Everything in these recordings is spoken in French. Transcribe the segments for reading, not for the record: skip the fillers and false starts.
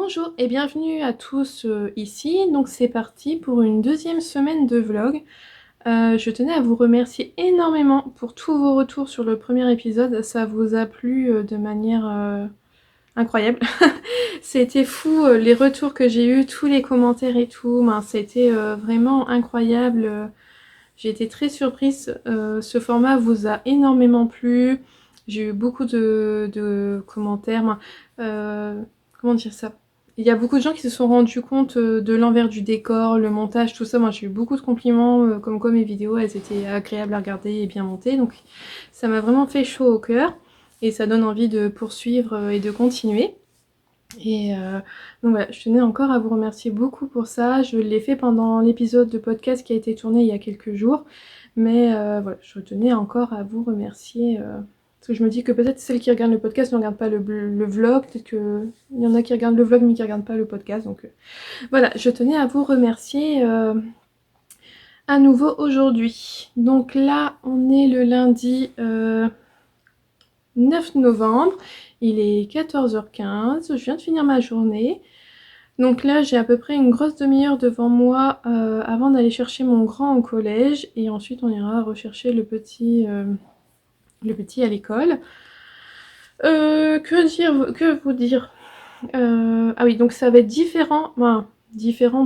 Bonjour et bienvenue à tous ici. Donc c'est parti pour une deuxième semaine de vlog. Je tenais à vous remercier énormément pour tous vos retours sur le premier épisode. Ça vous a plu de manière incroyable. C'était fou les retours que j'ai eus, tous les commentaires et tout. C'était vraiment incroyable. J'ai été très surprise. Ce format vous a énormément plu. J'ai eu beaucoup de commentaires. Comment dire ça? Il y a beaucoup de gens qui se sont rendus compte de l'envers du décor, le montage, tout ça. Moi, j'ai eu beaucoup de compliments, comme quoi mes vidéos, elles étaient agréables à regarder et bien montées. Donc, ça m'a vraiment fait chaud au cœur. Et ça donne envie de poursuivre et de continuer. Et donc voilà, je tenais encore à vous remercier beaucoup pour ça. Je l'ai fait pendant l'épisode de podcast qui a été tourné il y a quelques jours. Mais voilà, je tenais encore à vous remercier. Parce que je me dis que peut-être celles qui regardent le podcast ne regardent pas le vlog. Peut-être qu'il y en a qui regardent le vlog mais qui ne regardent pas le podcast. Donc voilà, je tenais à vous remercier à nouveau aujourd'hui. Donc là, on est le lundi 9 novembre. Il est 14h15. Je viens de finir ma journée. Donc là, j'ai à peu près une grosse demi-heure devant moi avant d'aller chercher mon grand au collège. Et ensuite, on ira rechercher le petit à l'école. Que vous dire Ah oui, donc ça va être différent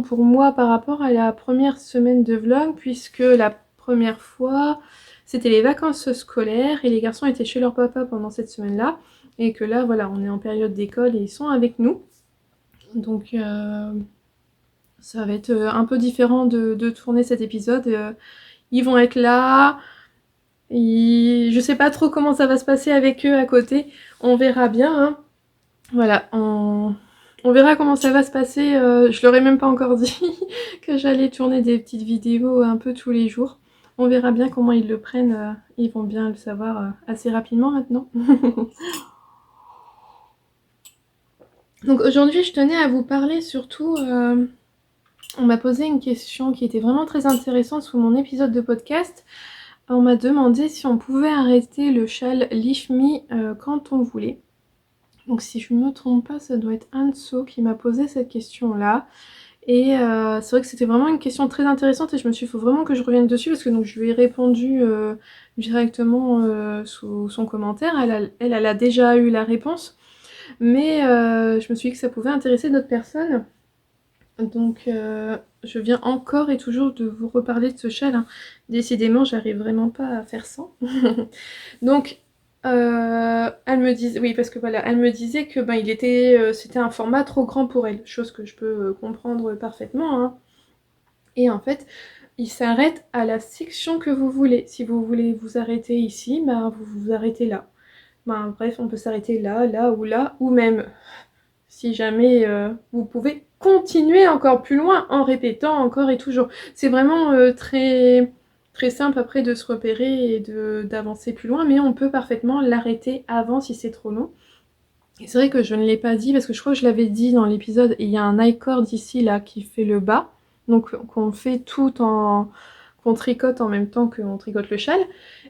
pour moi par rapport à la première semaine de vlog, puisque la première fois, c'était les vacances scolaires et les garçons étaient chez leur papa pendant cette semaine-là. Et que là, voilà, on est en période d'école et ils sont avec nous. Donc ça va être un peu différent de tourner cet épisode. Ils vont être là. Je sais pas trop comment ça va se passer avec eux à côté. On verra bien. Hein. Voilà, on verra comment ça va se passer. Je leur ai même pas encore dit que j'allais tourner des petites vidéos un peu tous les jours. On verra bien comment ils le prennent. Ils vont bien le savoir assez rapidement maintenant. Donc aujourd'hui, je tenais à vous parler surtout... on m'a posé une question qui était vraiment très intéressante sous mon épisode de podcast. On m'a demandé si on pouvait arrêter le châle Leave Me quand on voulait. Donc si je me trompe pas, ça doit être Anso qui m'a posé cette question-là. Et c'est vrai que c'était vraiment une question très intéressante et je me suis dit, faut vraiment que je revienne dessus parce que donc je lui ai répondu directement sous son commentaire. Elle a déjà eu la réponse. Mais je me suis dit que ça pouvait intéresser d'autres personnes. Donc je viens encore et toujours de vous reparler de ce châle. Hein. Décidément, j'arrive vraiment pas à faire sans. Donc elle me disait, oui parce que voilà, elle me disait que c'était un format trop grand pour elle, chose que je peux comprendre parfaitement. Hein. Et en fait, il s'arrête à la section que vous voulez. Si vous voulez vous arrêter ici, vous vous arrêtez là. Bref, on peut s'arrêter là, là, ou même si jamais vous pouvez continuer encore plus loin en répétant encore et toujours. C'est vraiment très, très simple après de se repérer et d'avancer plus loin, mais on peut parfaitement l'arrêter avant si c'est trop long. Et c'est vrai que je ne l'ai pas dit parce que je crois que je l'avais dit dans l'épisode, il y a un i-cord ici là qui fait le bas, donc qu'on fait qu'on tricote en même temps qu'on tricote le châle,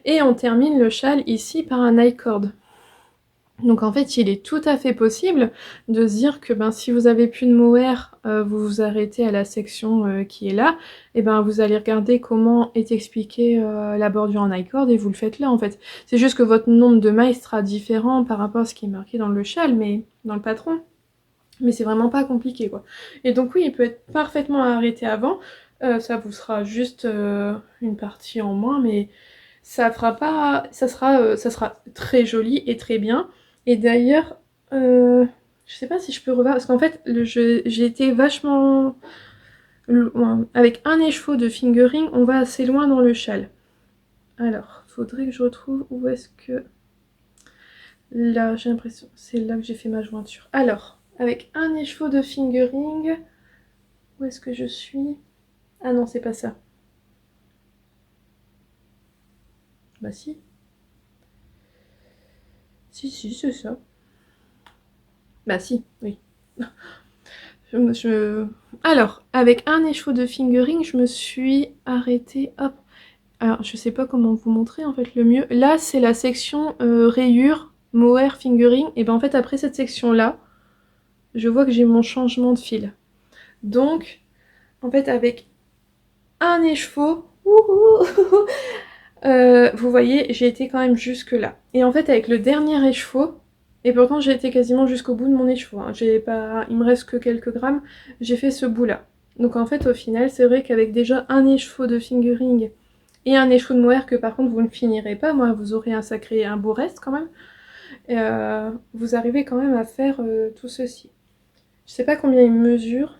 et on termine le châle ici par un i-cord. Donc en fait, il est tout à fait possible de se dire que si vous avez plus de mohair, vous vous arrêtez à la section qui est là, et vous allez regarder comment est expliquée la bordure en i-cord et vous le faites là en fait. C'est juste que votre nombre de mailles sera différent par rapport à ce qui est marqué dans le châle, mais dans le patron. Mais c'est vraiment pas compliqué quoi. Et donc oui, il peut être parfaitement arrêté avant, ça vous sera juste une partie en moins, mais ça fera pas... ça sera très joli et très bien. Et d'ailleurs, je sais pas si je peux revoir, parce qu'en fait, j'ai été vachement loin. Avec un écheveau de fingering, on va assez loin dans le châle. Alors, faudrait que je retrouve où est-ce que... Là, j'ai l'impression, c'est là que j'ai fait ma jointure. Alors, avec un écheveau de fingering, où est-ce que je suis? Ah non, c'est pas ça. Bah si. Si, c'est ça. Bah si, oui. Alors, avec un écheveau de fingering, je me suis arrêtée, hop. Alors, je sais pas comment vous montrer en fait le mieux. Là, c'est la section rayure, mohair, fingering. Et en fait, après cette section-là, je vois que j'ai mon changement de fil. Donc, en fait, avec un écheveau, vous voyez, j'ai été quand même jusque là. Et en fait, avec le dernier écheveau, et pourtant j'ai été quasiment jusqu'au bout de mon écheveau, hein, il me reste que quelques grammes, j'ai fait ce bout-là. Donc en fait, au final, c'est vrai qu'avec déjà un écheveau de fingering et un écheveau de mohair que par contre vous ne finirez pas, moi vous aurez un beau reste quand même, vous arrivez quand même à faire tout ceci. Je sais pas combien il mesure.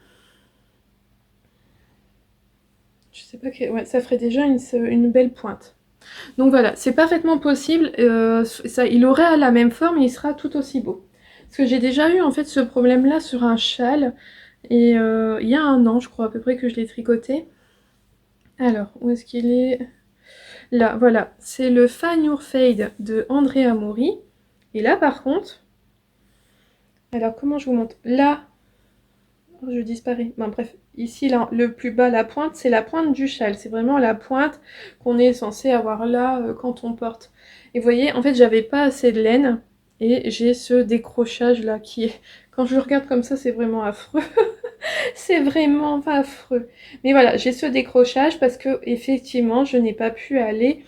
Je sais pas que... Ouais, ça ferait déjà une belle pointe. Donc voilà, c'est parfaitement possible. Il aura la même forme et il sera tout aussi beau. Parce que j'ai déjà eu en fait ce problème-là sur un châle. Et il y a un an, je crois à peu près que je l'ai tricoté. Alors, où est-ce qu'il est? Là, voilà. C'est le Fan Your Fade de Andrea Mori. Et là, par contre... Alors, comment je vous montre? Là, je disparais. Bon, bref, ici, là, le plus bas, la pointe, c'est la pointe du châle. C'est vraiment la pointe qu'on est censé avoir là quand on porte. Et vous voyez, en fait, j'avais pas assez de laine et j'ai ce décrochage là qui est... Quand je regarde comme ça, c'est vraiment affreux. C'est vraiment affreux. Mais voilà, j'ai ce décrochage parce que effectivement, je n'ai pas pu aller...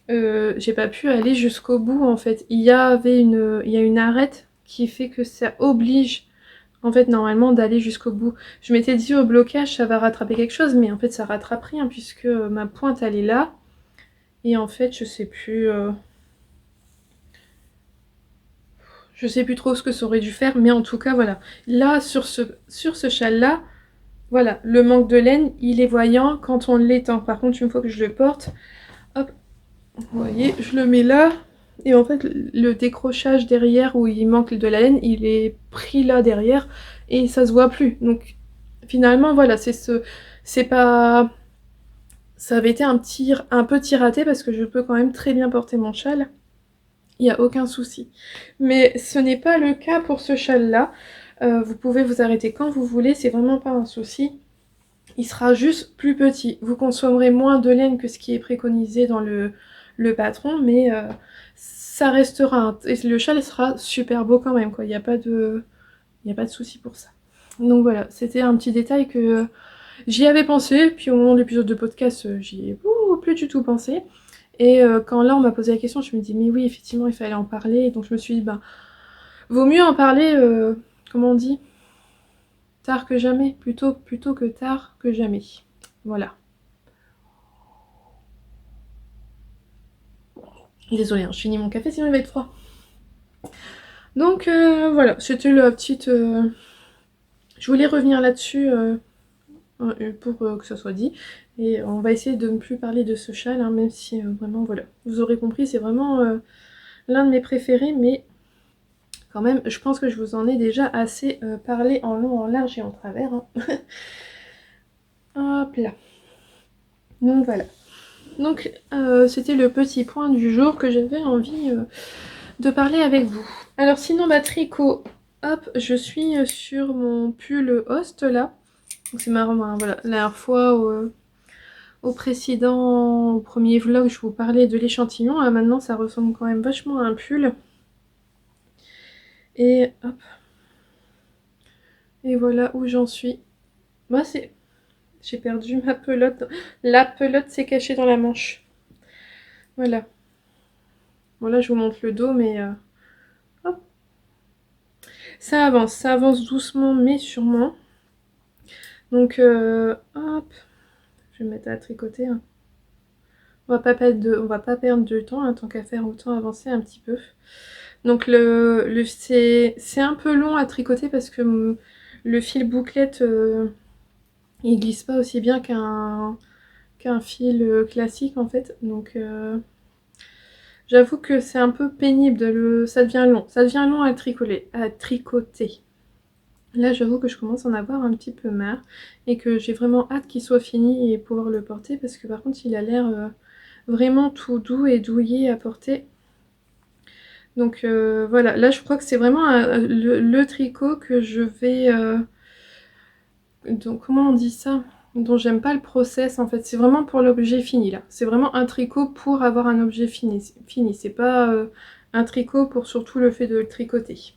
j'ai pas pu aller jusqu'au bout en fait. Il y a une arête qui fait que ça oblige en fait normalement d'aller jusqu'au bout. Je m'étais dit au blocage ça va rattraper quelque chose, mais en fait ça rattrape rien puisque ma pointe elle est là. Et en fait je sais plus trop ce que ça aurait dû faire, mais en tout cas voilà. Là sur ce châle là, voilà, le manque de laine il est voyant quand on l'étend. Par contre une fois que je le porte, hop, vous voyez, je le mets là. Et en fait, le décrochage derrière où il manque de la laine, il est pris là derrière et ça se voit plus. Donc finalement, voilà, c'est pas... Ça avait été un petit raté parce que je peux quand même très bien porter mon châle. Il n'y a aucun souci. Mais ce n'est pas le cas pour ce châle-là. Vous pouvez vous arrêter quand vous voulez, c'est vraiment pas un souci. Il sera juste plus petit. Vous consommerez moins de laine que ce qui est préconisé dans le patron, mais ça restera... Et le châle sera super beau quand même, quoi. Il n'y a pas de souci pour ça. Donc voilà, c'était un petit détail que j'y avais pensé, puis au moment de l'épisode de podcast, j'y ai plus du tout pensé. Et quand là on m'a posé la question, je me dis mais oui, effectivement, il fallait en parler. Et donc je me suis dit, ben, vaut mieux en parler, comment on dit, tard que jamais, plutôt que tard que jamais. Voilà. Désolée, hein, je finis mon café sinon il va être froid. Donc voilà, c'était la petite... Je voulais revenir là-dessus pour que ça soit dit. Et on va essayer de ne plus parler de ce châle, hein, même si vraiment, voilà. Vous aurez compris, c'est vraiment l'un de mes préférés, mais quand même, je pense que je vous en ai déjà assez parlé en long, en large et en travers. Hein. Hop là. Donc voilà. Donc c'était le petit point du jour que j'avais envie de parler avec vous. Alors sinon, bah tricot, hop, je suis sur mon pull host là. C'est marrant, hein, voilà, la dernière fois au premier vlog, je vous parlais de l'échantillon. Là, maintenant, ça ressemble quand même vachement à un pull. Et hop. Et voilà où j'en suis. Moi, c'est... J'ai perdu ma pelote. La pelote s'est cachée dans la manche. Voilà. Bon, là, je vous montre le dos, mais... hop. Ça avance doucement, mais sûrement. Donc, hop. Je vais me mettre à tricoter. Hein. On va pas perdre de temps, hein, tant qu'à faire, autant avancer un petit peu. Donc c'est un peu long à tricoter parce que le fil bouclette il glisse pas aussi bien qu'un fil classique en fait. Donc j'avoue que c'est un peu pénible, ça devient long. Ça devient long à tricoter. Là j'avoue que je commence à en avoir un petit peu marre et que j'ai vraiment hâte qu'il soit fini et pouvoir le porter parce que par contre il a l'air vraiment tout doux et douillet à porter. Donc voilà, là je crois que c'est vraiment le tricot que je vais... donc comment on dit ça? Dont j'aime pas le process en fait, c'est vraiment pour l'objet fini là. C'est vraiment un tricot pour avoir un objet fini. C'est pas un tricot pour surtout le fait de le tricoter.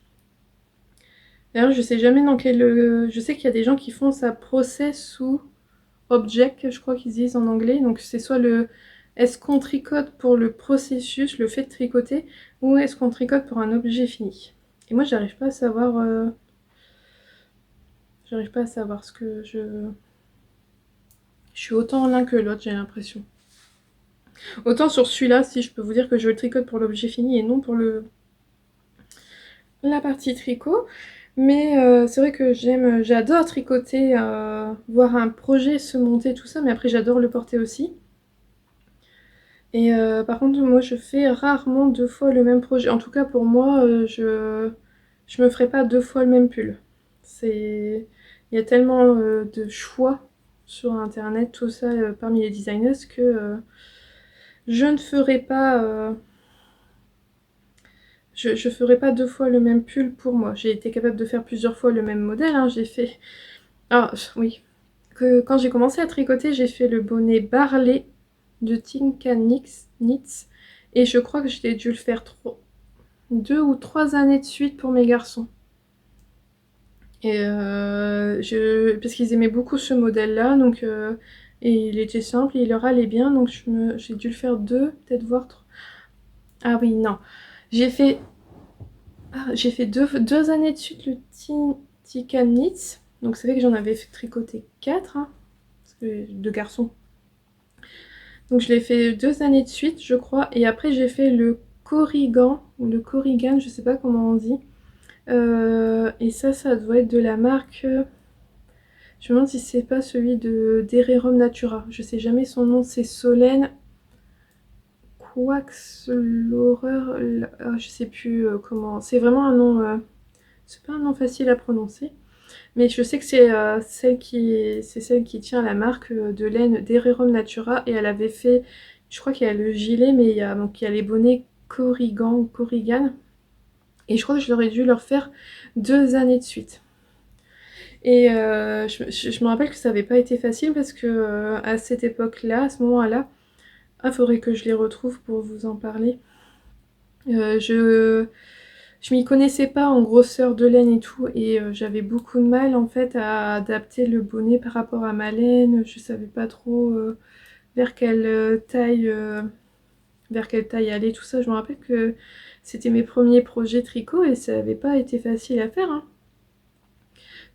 D'ailleurs, je sais jamais dans quel... Je sais qu'il y a des gens qui font ça process ou object, je crois qu'ils disent en anglais. Donc c'est soit le... Est-ce qu'on tricote pour le processus, le fait de tricoter, ou est-ce qu'on tricote pour un objet fini? Et moi, j'arrive pas à savoir... J'arrive pas à savoir ce que je... Je suis autant l'un que l'autre, j'ai l'impression. Autant sur celui-là, si je peux vous dire que je le tricote pour l'objet fini et non pour la partie tricot. Mais c'est vrai que j'adore tricoter, voir un projet se monter, tout ça, mais après j'adore le porter aussi. Et par contre, moi je fais rarement 2 fois le même projet. En tout cas pour moi, je me ferai pas 2 fois le même pull. Il y a tellement de choix sur internet, tout ça, parmi les designers, que je ne ferai pas... je ferai pas 2 fois le même pull pour moi. J'ai été capable de faire plusieurs fois le même modèle, hein. J'ai fait... Ah oui, quand j'ai commencé à tricoter, j'ai fait le bonnet Barley de Tinka Knits. Et je crois que j'ai dû le faire 2 ou 3 années de suite pour mes garçons. Et parce qu'ils aimaient beaucoup ce modèle-là, donc et il était simple, et il leur allait bien, donc j'ai dû le faire 2, peut-être voire 3. Ah oui, non. J'ai fait, j'ai fait 2 années de suite le Tinka Knits. Donc c'est vrai que j'en avais fait tricoter 4, hein, parce que 2 garçons. Donc je l'ai fait 2 années de suite, je crois. Et après, j'ai fait le Corrigan, ou le Corrigan, je sais pas comment on dit. Et ça doit être de la marque... je me demande si c'est pas celui de d'Ererum Natura. Je sais jamais son nom, c'est Solène... Quax l'horreur... je sais plus comment... C'est vraiment un nom... c'est pas un nom facile à prononcer. Mais je sais que c'est celle qui tient la marque de laine d'Ererum Natura. Et elle avait fait... Je crois qu'il y a le gilet, mais donc il y a les bonnets Corrigan ou Corrigan. Et je crois que je l'aurais dû leur faire 2 années de suite. Et je me rappelle que ça n'avait pas été facile parce que à cette époque-là, à ce moment-là, il faudrait que je les retrouve pour vous en parler. Je m'y connaissais pas en grosseur de laine et tout, et j'avais beaucoup de mal en fait à adapter le bonnet par rapport à ma laine. Je savais pas trop vers quelle taille aller, tout ça. Je me rappelle que c'était mes premiers projets tricot et ça n'avait pas été facile à faire, hein.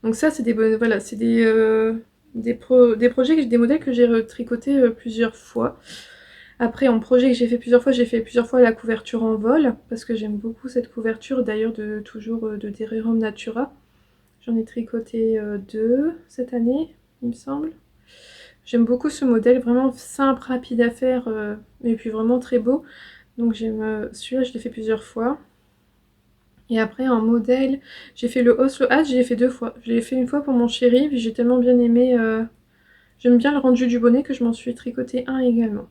Donc ça, c'est voilà, c'est des projets, des modèles que j'ai retricotés plusieurs fois. Après, en projet que j'ai fait plusieurs fois la couverture en vol, parce que j'aime beaucoup cette couverture, d'ailleurs toujours de Dererum Natura. J'en ai tricoté 2 cette année, il me semble. J'aime beaucoup ce modèle, vraiment simple, rapide à faire, et puis vraiment très beau. Donc celui-là, je l'ai fait plusieurs fois. Et après, en modèle, j'ai fait le Oslo Hat, je l'ai fait 2 fois. Je l'ai fait une fois pour mon chéri, puis j'ai tellement bien aimé... j'aime bien le rendu du bonnet que je m'en suis tricoté un également.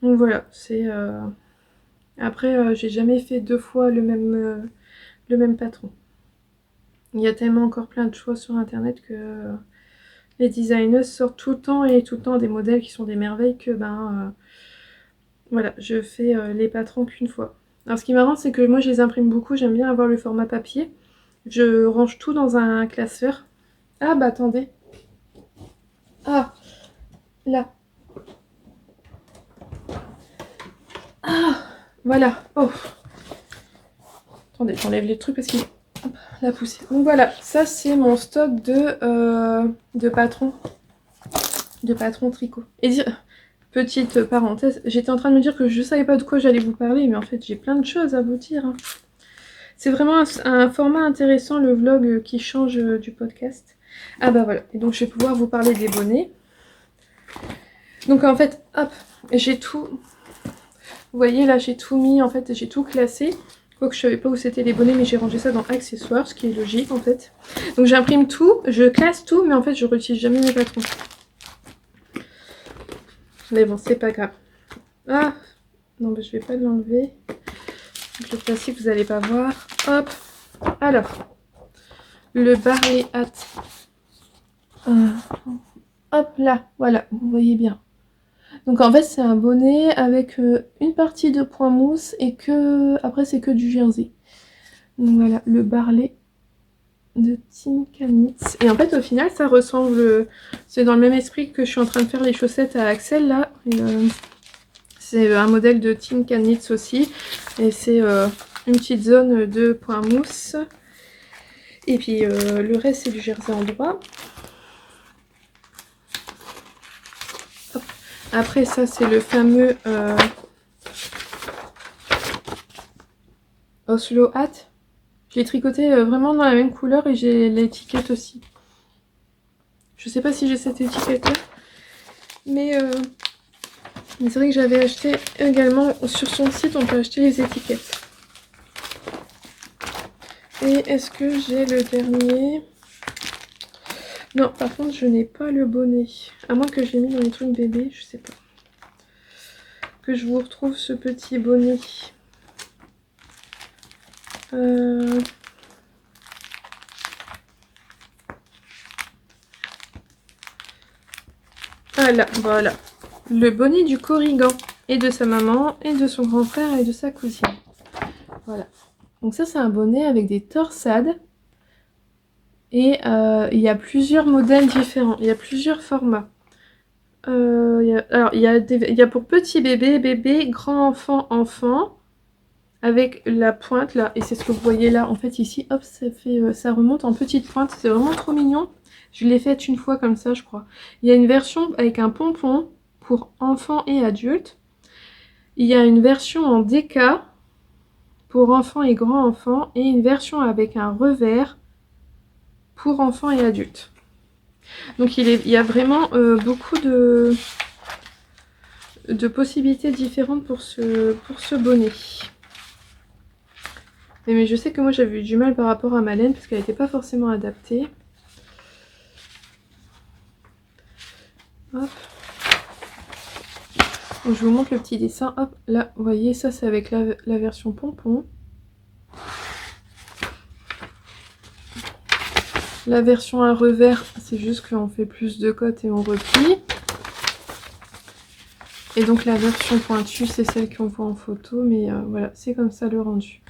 Donc voilà, c'est... Après, j'ai jamais fait 2 fois le même patron. Il y a tellement encore plein de choix sur internet que les designers sortent tout le temps et tout le temps des modèles qui sont des merveilles que voilà, je fais les patrons qu'une fois. Alors ce qui est marrant, c'est que moi je les imprime beaucoup, j'aime bien avoir le format papier. Je range tout dans un classeur. Ah bah attendez. Ah, là. Ah, voilà. Oh. Attendez, j'enlève les trucs parce qu'il... Hop, la poussière. Donc voilà, ça c'est mon stock de patrons. De patrons tricot. Et dire... Petite parenthèse, j'étais en train de me dire que je savais pas de quoi j'allais vous parler, mais en fait j'ai plein de choses à vous dire, hein. C'est vraiment un format intéressant, le vlog qui change du podcast. Ah bah voilà, et donc je vais pouvoir vous parler des bonnets. Donc en fait, hop, j'ai tout... Vous voyez là, j'ai tout mis, en fait, j'ai tout classé. Quoique je savais pas où c'était les bonnets, mais j'ai rangé ça dans accessoires, ce qui est logique en fait. Donc j'imprime tout, je classe tout, mais en fait je réutilise jamais mes patrons. Mais bon, c'est pas grave. Ah, non, mais je vais pas l'enlever. Le plastique, vous allez pas voir. Hop. Alors, le Barley Hat. Hop là, voilà, vous voyez bien. Donc en fait, c'est un bonnet avec une partie de point mousse et que après c'est que du jersey. Donc voilà, le Barley. de Tinkanitz. Et en fait, au final, ça ressemble... C'est dans le même esprit que je suis en train de faire les chaussettes à Axel, là. C'est un modèle de Tinkanitz aussi. Et c'est une petite zone de point mousse. Et puis, le reste, c'est du jersey en droit. Hop. Après, ça, c'est le fameux Oslo Hat. Je l'ai tricoté vraiment dans la même couleur et j'ai l'étiquette aussi. Je sais pas si j'ai cette étiquette là, mais c'est vrai que j'avais acheté également sur son site, on peut acheter les étiquettes. Et est-ce que j'ai le dernier? Non, par contre je n'ai pas le bonnet. À moins que je l'ai mis dans les trucs bébés, je sais pas. Que je vous retrouve ce petit bonnet. Ah là, voilà. Le bonnet du Corrigan. Et de sa maman, et de son grand frère, et de sa cousine. Voilà. Donc ça, c'est un bonnet avec des torsades. Et il y a plusieurs modèles différents. Il y a plusieurs formats. Alors, il y a pour petit bébé, bébé, grand enfant, enfant. Avec la pointe là. Et c'est ce que vous voyez là. En fait, ici, hop, ça remonte en petite pointe. C'est vraiment trop mignon. Je l'ai faite une fois comme ça, je crois. Il y a une version avec un pompon pour enfants et adultes. Il y a une version en déca pour enfants et grands-enfants. Et une version avec un revers pour enfants et adultes. Donc il y a vraiment beaucoup de possibilités différentes pour ce bonnet. Mais je sais que moi j'avais eu du mal par rapport à ma laine parce qu'elle n'était pas forcément adaptée. Hop. Donc je vous montre le petit dessin. Hop, là, vous voyez, ça c'est avec la version pompon. La version à revers, c'est juste qu'on fait plus de côtes et on replie. Et donc la version pointue, c'est celle qu'on voit en photo, mais voilà, c'est comme ça le rendu.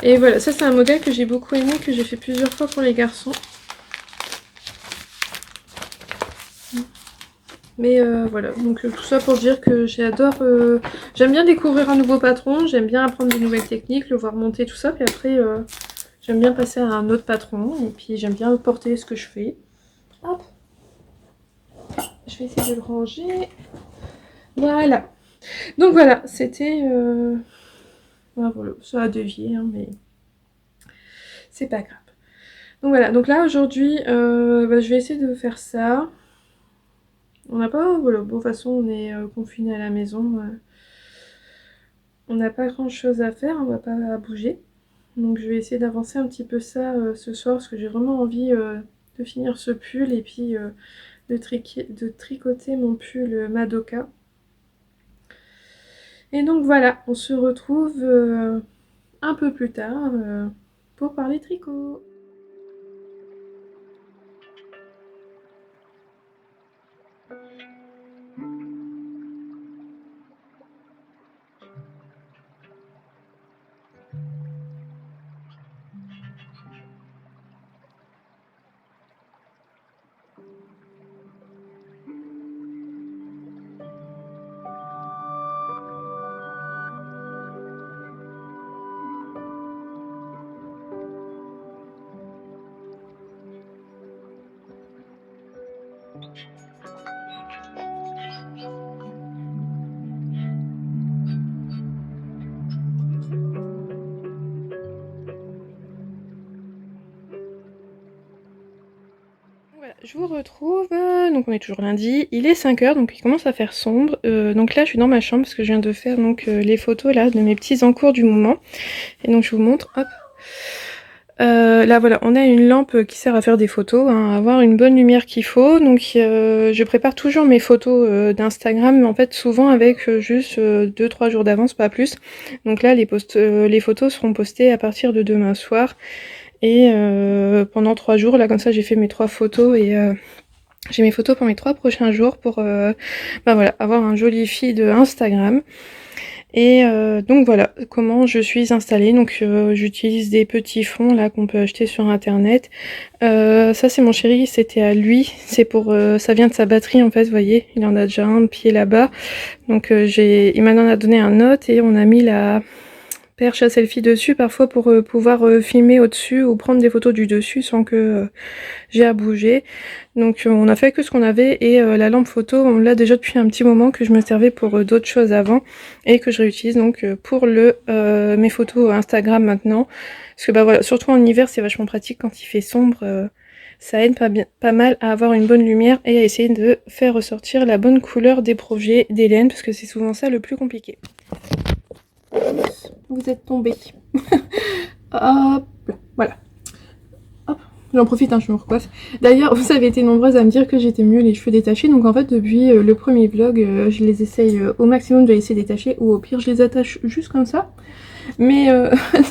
Et voilà, ça c'est un modèle que j'ai beaucoup aimé, que j'ai fait plusieurs fois pour les garçons. Mais voilà, donc tout ça pour dire que j'adore, j'aime bien découvrir un nouveau patron, j'aime bien apprendre de nouvelles techniques, le voir monter, tout ça, puis après j'aime bien passer à un autre patron, et puis j'aime bien porter ce que je fais. Hop, je vais essayer de le ranger. Voilà, donc voilà, c'était, voilà, ça a dévié, hein, mais c'est pas grave. Donc voilà, donc là aujourd'hui, je vais essayer de faire ça. On n'a pas, voilà, bon, de toute façon on est confiné à la maison, on n'a pas grand chose à faire, on va pas bouger. Donc je vais essayer d'avancer un petit peu ça ce soir parce que j'ai vraiment envie de finir ce pull et puis de tricoter mon pull Madoka. Et donc voilà, on se retrouve un peu plus tard pour parler tricot. Voilà, je vous retrouve, donc on est toujours lundi, il est 5 h, donc il commence à faire sombre. Donc là je suis dans ma chambre parce que je viens de faire donc les photos là de mes petits encours du moment. Et donc je vous montre, hop. Là voilà, on a une lampe qui sert à faire des photos, hein, à avoir une bonne lumière qu'il faut. Donc je prépare toujours mes photos d'Instagram, mais en fait souvent avec juste 2-3 jours d'avance, pas plus. Donc là les photos seront postées à partir de demain soir. Et pendant 3 jours, là comme ça j'ai fait mes 3 photos et j'ai mes photos pour mes 3 prochains jours pour voilà, avoir un joli feed Instagram. Et donc voilà comment je suis installée. Donc j'utilise des petits fonds là qu'on peut acheter sur internet. Ça c'est mon chéri, c'était à lui. C'est pour ça vient de sa batterie en fait, vous voyez, il en a déjà un pied là-bas. Donc il m'en a donné un autre et on a mis la perche à selfie dessus parfois pour pouvoir filmer au-dessus ou prendre des photos du dessus sans que j'ai à bouger. Donc on a fait que ce qu'on avait et la lampe photo on l'a déjà depuis un petit moment que je me servais pour d'autres choses avant et que je réutilise donc pour mes photos Instagram maintenant. Parce que bah voilà, surtout en hiver c'est vachement pratique quand il fait sombre, ça aide pas mal à avoir une bonne lumière et à essayer de faire ressortir la bonne couleur des projets d'Hélène parce que c'est souvent ça le plus compliqué. Vous êtes tombé. Hop, voilà. Hop, j'en profite, hein, je me recoiffe. D'ailleurs, vous avez été nombreuses à me dire que j'étais mieux les cheveux détachés. Donc en fait, depuis le premier vlog, je les essaye au maximum de les laisser détachés. Ou au pire, je les attache juste comme ça. Mais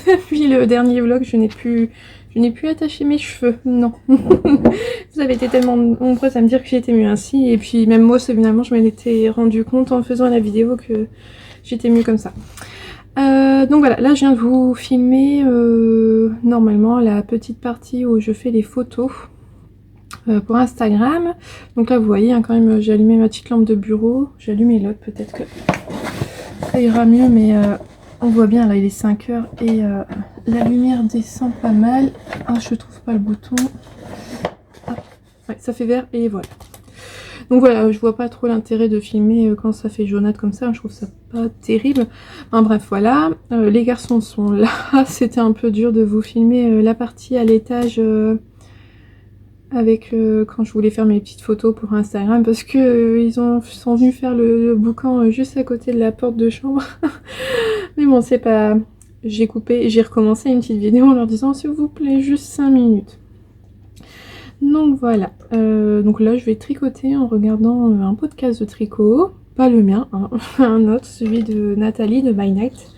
depuis le dernier vlog, je n'ai plus attaché mes cheveux. Non. Vous avez été tellement nombreuses à me dire que j'étais mieux ainsi. Et puis même moi, finalement, je m'en étais rendu compte en faisant la vidéo que j'étais mieux comme ça. Donc voilà, là je viens de vous filmer normalement la petite partie où je fais les photos pour Instagram. Donc là vous voyez hein, quand même j'ai allumé ma petite lampe de bureau, j'ai allumé l'autre, peut-être que ça ira mieux, mais on voit bien là il est 5 heures et la lumière descend pas mal. Ah, je trouve pas le bouton. Ah, ouais, ça fait vert et voilà. Donc voilà, je vois pas trop l'intérêt de filmer quand ça fait jaunâtre comme ça, je trouve ça pas terrible. Enfin bref, voilà, les garçons sont là. C'était un peu dur de vous filmer la partie à l'étage avec quand je voulais faire mes petites photos pour Instagram parce que ils sont venus faire le boucan juste à côté de la porte de chambre. Mais bon, c'est pas... J'ai coupé, j'ai recommencé une petite vidéo en leur disant s'il vous plaît, juste 5 minutes. Donc voilà, donc là je vais tricoter en regardant un podcast de tricot, pas le mien, hein, un autre, celui de Nathalie de My Night.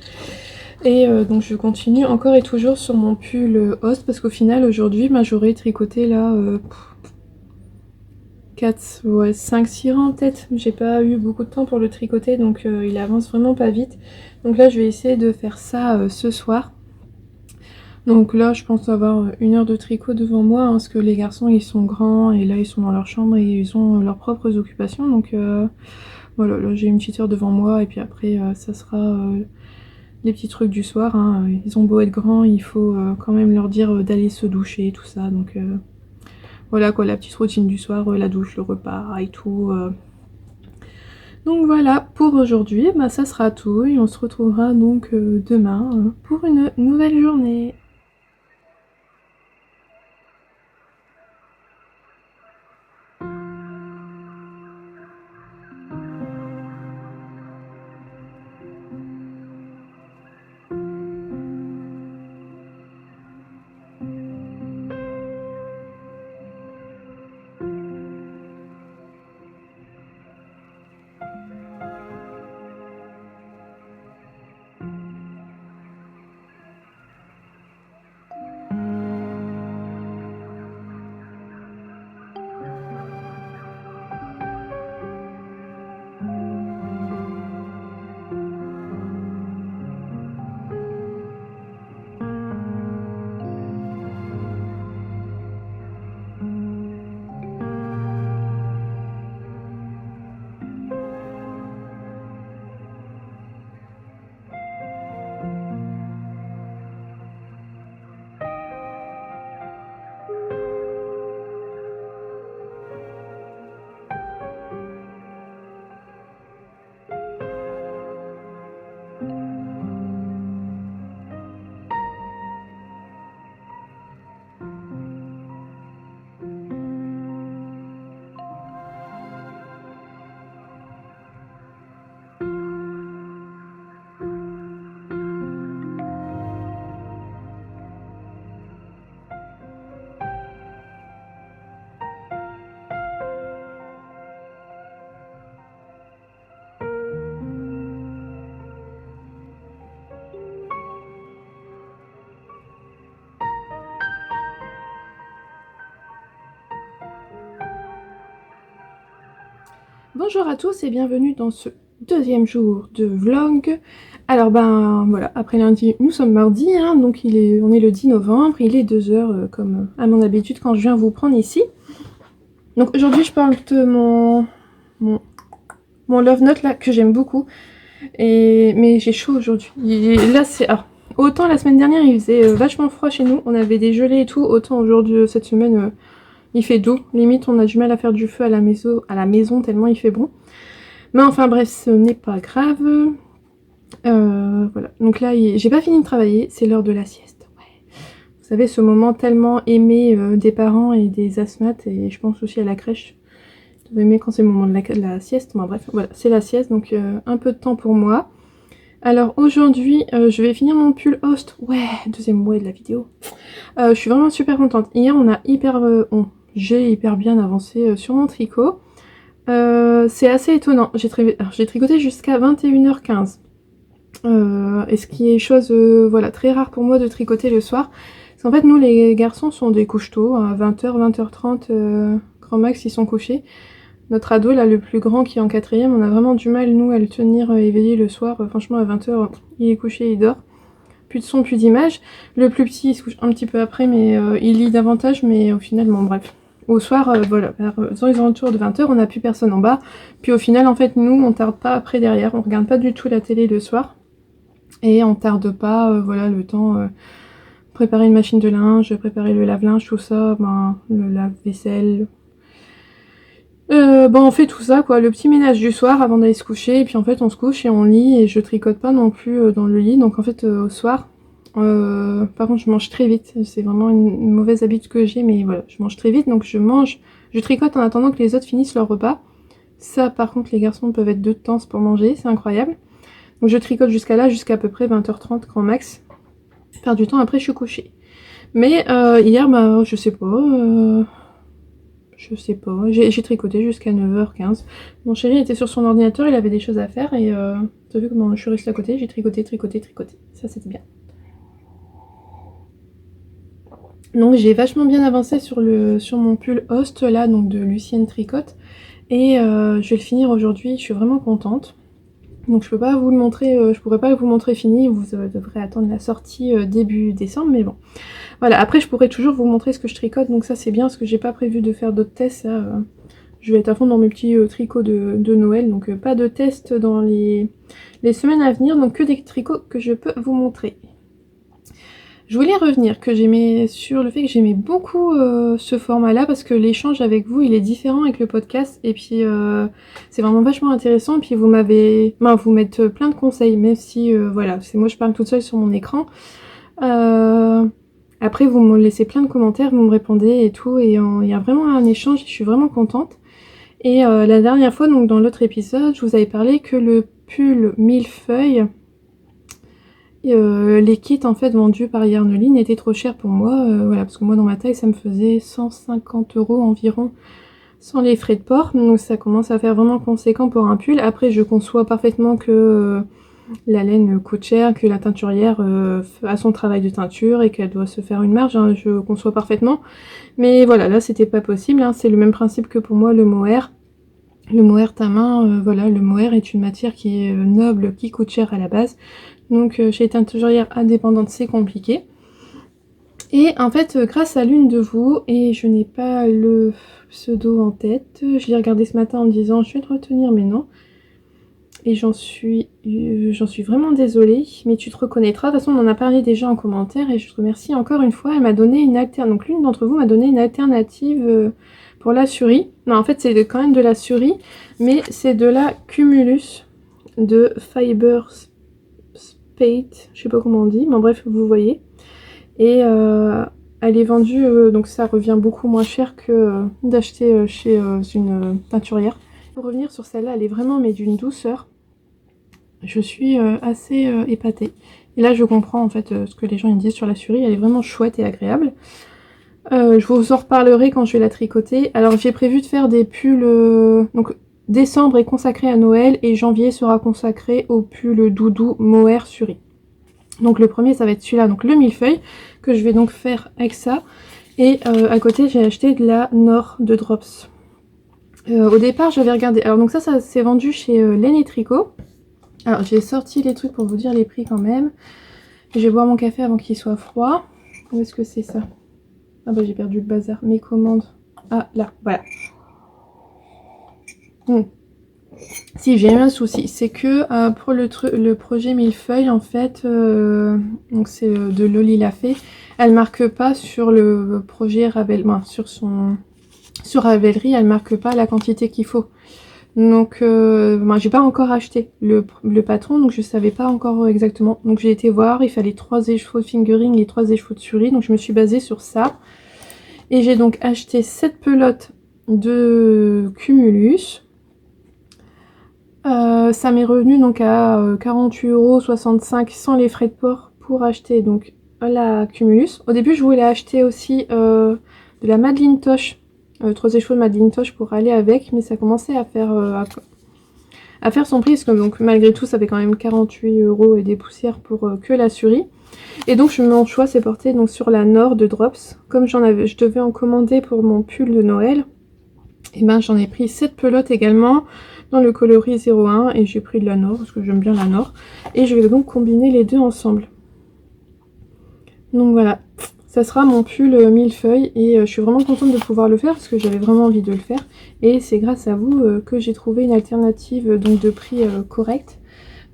Et donc je continue encore et toujours sur mon pull Host parce qu'au final aujourd'hui j'aurais tricoté là 4, ouais, 5-6 rangs peut-être. J'ai pas eu beaucoup de temps pour le tricoter donc il avance vraiment pas vite. Donc là je vais essayer de faire ça ce soir. Donc là, je pense avoir 1 heure de tricot devant moi, hein, parce que les garçons, ils sont grands, et là, ils sont dans leur chambre, et ils ont leurs propres occupations. Donc voilà, là, j'ai une petite heure devant moi, et puis après, ça sera les petits trucs du soir. Hein. Ils ont beau être grands, il faut quand même leur dire d'aller se doucher, tout ça. Donc voilà, quoi, la petite routine du soir, la douche, le repas et tout. Donc voilà, pour aujourd'hui, bah, ça sera tout, et on se retrouvera donc demain pour une nouvelle journée. Bonjour à tous et bienvenue dans ce deuxième jour de vlog. Alors ben voilà, après lundi, nous sommes mardi, hein, donc on est le 10 novembre, il est 2h comme à mon habitude quand je viens vous prendre ici. Donc aujourd'hui je parle de mon love note là que j'aime beaucoup, mais j'ai chaud aujourd'hui. Là c'est... autant la semaine dernière il faisait vachement froid chez nous, on avait des gelées et tout, autant aujourd'hui cette semaine il fait doux, limite on a du mal à faire du feu à la maison tellement il fait bon. Mais enfin bref, ce n'est pas grave. Voilà, donc là j'ai pas fini de travailler, c'est l'heure de la sieste. Ouais. Vous savez, ce moment tellement aimé des parents et des asthmates, et je pense aussi à la crèche. Vous aimez quand c'est le moment de la sieste. Bon, bref, voilà, c'est la sieste, donc un peu de temps pour moi. Alors aujourd'hui, je vais finir mon pull host. Ouais, deuxième ouais de la vidéo. Je suis vraiment super contente. Hier, j'ai hyper bien avancé sur mon tricot. C'est assez étonnant. J'ai tricoté jusqu'à 21h15. Et ce qui est chose voilà, très rare pour moi de tricoter le soir. Parce qu'en fait, nous, les garçons sont des couche-tôt. À 20h, 20h30, grand max, ils sont couchés. Notre ado, là, le plus grand qui est en 4ème, on a vraiment du mal, nous, à le tenir éveillé le soir. Franchement, à 20h, il est couché, il dort. Plus de son, plus d'image. Le plus petit, il se couche un petit peu après, mais il lit davantage. Mais au final, bon, bref. Au soir, voilà, dans les alentours de 20h, on n'a plus personne en bas. Puis au final, en fait, nous, on tarde pas après derrière. On regarde pas du tout la télé le soir. Et on tarde pas, voilà, le temps, préparer une machine de linge, préparer le lave-linge, tout ça, ben, le lave-vaisselle. Ben on fait tout ça, quoi, le petit ménage du soir avant d'aller se coucher, et puis en fait on se couche et on lit, et je tricote pas non plus dans le lit, donc en fait au soir, par contre je mange très vite, c'est vraiment une mauvaise habitude que j'ai, mais voilà, je mange très vite, donc je tricote en attendant que les autres finissent leur repas. Ça par contre les garçons peuvent être 2 temps pour manger, c'est incroyable. Donc je tricote jusqu'à là, jusqu'à à peu près 20h30 grand max. Faire du temps, après je suis couchée. Mais hier, bah je sais pas, j'ai tricoté jusqu'à 9h15. Mon chéri était sur son ordinateur, il avait des choses à faire et t'as vu comment je suis restée à côté, j'ai tricoté. Ça c'était bien. Donc j'ai vachement bien avancé sur mon pull host là, donc de Lucienne Tricote. Et je vais le finir aujourd'hui, je suis vraiment contente. Donc je peux pas vous le montrer, je pourrais pas vous montrer fini, vous devrez attendre la sortie début décembre, mais bon. Voilà, après je pourrais toujours vous montrer ce que je tricote, donc ça c'est bien, parce que j'ai pas prévu de faire d'autres tests, ça, je vais être à fond dans mes petits tricots de Noël, donc pas de tests dans les semaines à venir, donc que des tricots que je peux vous montrer. Je voulais revenir sur le fait que j'aimais beaucoup ce format-là, parce que l'échange avec vous, il est différent avec le podcast, et puis c'est vraiment vachement intéressant, et puis vous mettez plein de conseils, même si, voilà, c'est moi je parle toute seule sur mon écran. Après, vous me laissez plein de commentaires, vous me répondez et tout, et il y a vraiment un échange, je suis vraiment contente. Et la dernière fois, donc dans l'autre épisode, je vous avais parlé que le pull millefeuille, les kits en fait vendus par Yarneline étaient trop chers pour moi, voilà, parce que moi dans ma taille ça me faisait 150 € environ sans les frais de port, donc ça commence à faire vraiment conséquent pour un pull. Après je conçois parfaitement que la laine coûte cher, que la teinturière a son travail de teinture et qu'elle doit se faire une marge, hein, je conçois parfaitement. Mais voilà, là c'était pas possible, hein, c'est le même principe que pour moi le mohair. Le mohair ta main, voilà, le mohair est une matière qui est noble, qui coûte cher à la base. Donc chez les teinturières indépendantes c'est compliqué. Et en fait grâce à l'une de vous, et je n'ai pas le pseudo en tête, je l'ai regardé ce matin en me disant je vais le retenir mais non. Et j'en suis vraiment désolée, mais tu te reconnaîtras. De toute façon, on en a parlé déjà en commentaire et je te remercie encore une fois. Elle m'a donné une alternative. Donc l'une d'entre vous m'a donné une alternative pour la Suri. Non, en fait, c'est quand même de la Suri, mais c'est de la Cumulus de Fiber Spate. Je sais pas comment on dit, mais bref, vous voyez. Et elle est vendue, donc ça revient beaucoup moins cher que d'acheter chez une teinturière. Pour revenir sur celle-là, elle est vraiment mais d'une douceur. Je suis assez épatée. Et là je comprends en fait ce que les gens ils disent sur la Suri, elle est vraiment chouette et agréable. Je vous en reparlerai quand je vais la tricoter. Alors j'ai prévu de faire des pulls, donc décembre est consacré à Noël et janvier sera consacré au pull doudou mohair Suri. Donc le premier ça va être celui-là, donc le millefeuille, que je vais donc faire avec ça. Et à côté j'ai acheté de la Nord de Drops. Au départ, j'avais regardé. Alors donc ça s'est vendu chez Laine et Tricot. Alors j'ai sorti les trucs pour vous dire les prix quand même. Je vais boire mon café avant qu'il soit froid. Où est-ce que c'est ça? Ah bah j'ai perdu le bazar. Mes commandes. Ah là, voilà. Si j'ai eu un souci, c'est que pour le projet millefeuille en fait, donc c'est de Loli l'a fait, elle marque pas sur le projet Ravel, sur Ravelry, elle marque pas la quantité qu'il faut. Donc moi j'ai pas encore acheté le patron, donc je savais pas encore exactement. Donc j'ai été voir, il fallait 3 écheveaux de fingering et 3 écheveaux de suri, donc je me suis basée sur ça. Et j'ai donc acheté 7 pelotes de Cumulus. Ça m'est revenu donc à 48,65 € sans les frais de port pour acheter donc la Cumulus. Au début je voulais acheter aussi de la Madeleine Tosh, 3 écheveaux de Madeleine Tosh pour aller avec, mais ça commençait à faire son prix, parce que donc malgré tout ça fait quand même 48 € et des poussières pour que la Suri. Et donc mon choix s'est porté donc sur la Nord de Drops. Comme je devais en commander pour mon pull de Noël, et ben j'en ai pris 7 pelotes également dans le coloris 01 et j'ai pris de la Nord parce que j'aime bien la Nord. Et je vais donc combiner les deux ensemble. Donc voilà, ça sera mon pull millefeuille et je suis vraiment contente de pouvoir le faire parce que j'avais vraiment envie de le faire. Et c'est grâce à vous que j'ai trouvé une alternative donc de prix correct.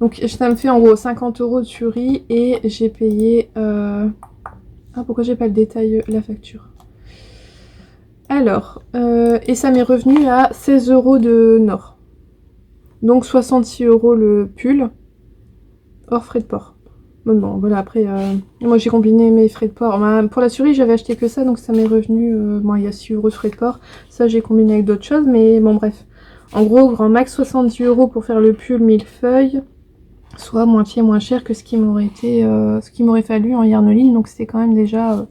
Donc ça me fait en gros 50 € de Suri et j'ai payé... Ah pourquoi j'ai pas le détail, la facture. Alors, et ça m'est revenu à 16 € de Nord. Donc 66 € le pull, hors frais de port. Bon voilà, après, moi j'ai combiné mes frais de port. Pour la Suri, j'avais acheté que ça, donc ça m'est revenu, bon il y a 6 € de frais de port. Ça j'ai combiné avec d'autres choses, mais bon bref. En gros, grand max 70 € pour faire le pull millefeuille, soit moitié moins cher que ce qui m'aurait fallu en yarnoline, donc c'était quand même déjà...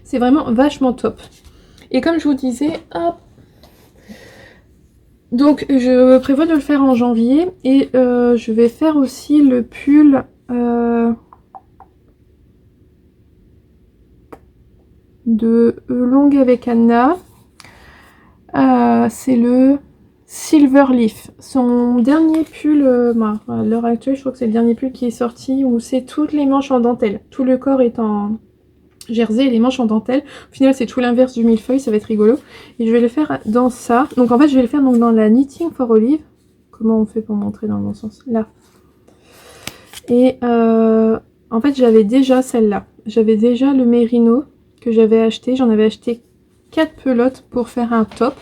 c'est vraiment vachement top. Et comme je vous disais, hop, donc je prévois de le faire en janvier et je vais faire aussi le pull de Longue avec Anna. C'est le Silver Leaf. Son dernier pull, à l'heure actuelle je crois que c'est le dernier pull qui est sorti où c'est toutes les manches en dentelle. Tout le corps est en jersey et les manches en dentelle. Au final c'est tout l'inverse du millefeuille, ça va être rigolo. Et je vais le faire dans ça. Donc en fait je vais le faire donc dans la Knitting for Olive. Comment on fait pour montrer dans le bon sens? Là. Et en fait j'avais déjà celle-là. J'avais déjà le Merino que j'avais acheté. J'en avais acheté 4 pelotes pour faire un top.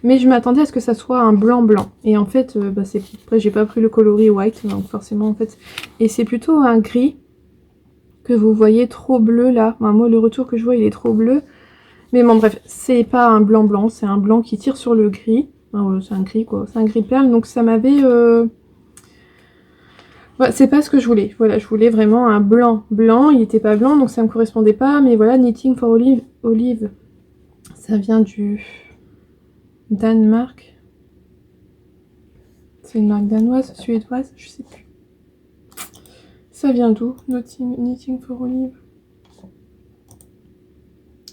Mais je m'attendais à ce que ça soit un blanc. Et en fait, après j'ai pas pris le coloris white, donc forcément en fait. Et c'est plutôt un gris que vous voyez trop bleu là. Enfin, moi le retour que je vois il est trop bleu. Mais bon bref, c'est pas un blanc, c'est un blanc qui tire sur le gris. Enfin, c'est un gris quoi, c'est un gris perle. Donc ça m'avait... Ouais, c'est pas ce que je voulais. Voilà, je voulais vraiment un blanc. Il était pas blanc, donc ça me correspondait pas. Mais voilà, Knitting for Olive, ça vient du Danemark. C'est une marque danoise, suédoise, je sais plus. Ça vient d'où? Knitting for Olive.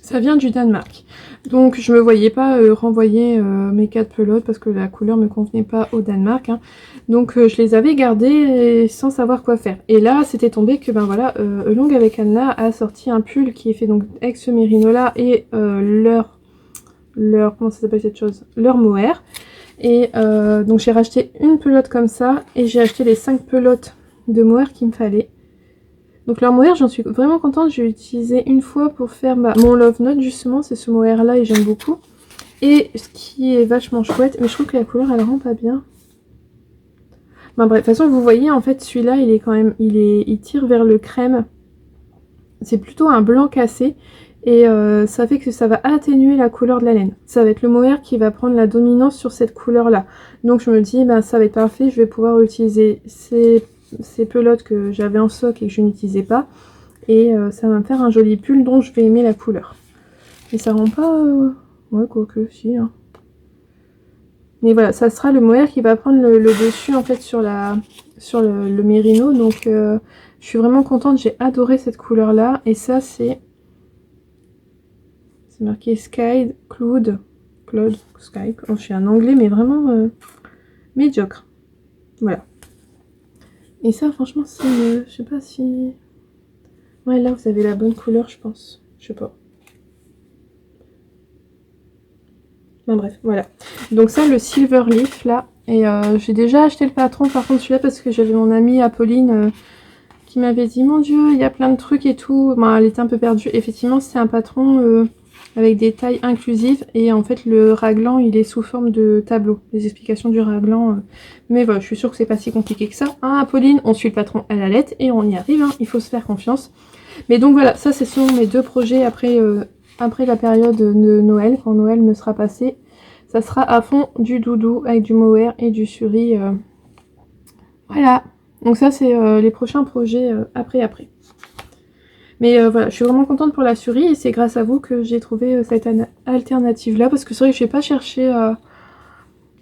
Ça vient du Danemark. Donc je me voyais pas renvoyer mes 4 pelotes parce que la couleur me convenait pas au Danemark. Hein. Donc je les avais gardées sans savoir quoi faire. Et là c'était tombé que ben voilà, Long avec Anna a sorti un pull qui est fait donc avec ce mérino-là et leur comment ça s'appelle cette chose? Leur mohair. Et donc j'ai racheté une pelote comme ça et j'ai acheté les 5 pelotes de mohair qu'il me fallait. Donc leur mohair, j'en suis vraiment contente. J'ai utilisé une fois pour faire mon Love Note justement. C'est ce mohair là et j'aime beaucoup. Et ce qui est vachement chouette, mais je trouve que la couleur elle rend pas bien. Bref, de toute façon vous voyez en fait celui-là il est quand même, il tire vers le crème. C'est plutôt un blanc cassé. Et ça fait que ça va atténuer la couleur de la laine. Ça va être le mohair qui va prendre la dominance sur cette couleur là. Donc je me dis ça va être parfait. Je vais pouvoir utiliser ces pelotes que j'avais en stock et que je n'utilisais pas. Et ça va me faire un joli pull dont je vais aimer la couleur. Et ça rend pas... Ouais, quoique, si. Hein. Mais voilà, ça sera le mohair qui va prendre le dessus en fait sur le mérino. Donc je suis vraiment contente, j'ai adoré cette couleur là. Et ça c'est marqué Sky Cloud Cloud Skype. Oh, je suis un anglais, mais vraiment médiocre. Voilà. Et ça, franchement, c'est... je sais pas si... Ouais, là, vous avez la bonne couleur, je pense. Je sais pas. Bon, bref, voilà. Donc ça, le Silver Leaf, là. Et j'ai déjà acheté le patron, par contre, celui-là, parce que j'avais mon amie Apolline qui m'avait dit, mon Dieu, il y a plein de trucs et tout. Bon, elle était un peu perdue. Effectivement, c'est un patron avec des tailles inclusives. Et en fait, le raglan, il est sous forme de tableau. Les explications du raglan. Mais voilà, je suis sûre que c'est pas si compliqué que ça. Hein, Apolline, on suit le patron à la lettre et on y arrive. Hein, il faut se faire confiance. Mais donc voilà, ça, ce sont mes deux projets après la période de Noël, quand Noël me sera passé. Ça sera à fond du doudou avec du mohair et du suri. Voilà. Donc ça, c'est les prochains projets après. Mais voilà, je suis vraiment contente pour la suri et c'est grâce à vous que j'ai trouvé cette alternative-là. Parce que c'est vrai que je n'ai pas cherché...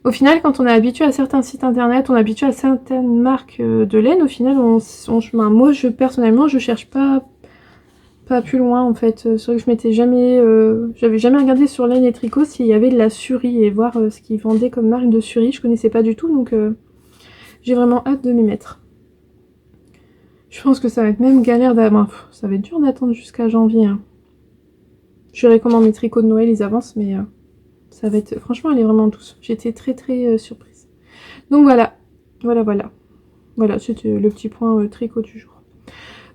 Au final, quand on est habitué à certains sites internet, on est habitué à certaines marques de laine, au final, moi, personnellement, je cherche pas plus loin en fait. C'est vrai que je m'étais jamais... j'avais jamais regardé sur Laine et Tricot s'il y avait de la suri et voir ce qu'ils vendaient comme marque de suri. Je connaissais pas du tout, donc j'ai vraiment hâte de m'y mettre. Je pense que ça va être même galère d'attendre. Ça va être dur d'attendre jusqu'à janvier. Hein. Je verrai comment mes tricots de Noël ils avancent, mais ça va être... Franchement, elle est vraiment douce. J'étais très surprise. Donc voilà. Voilà, c'était le petit point tricot du jour.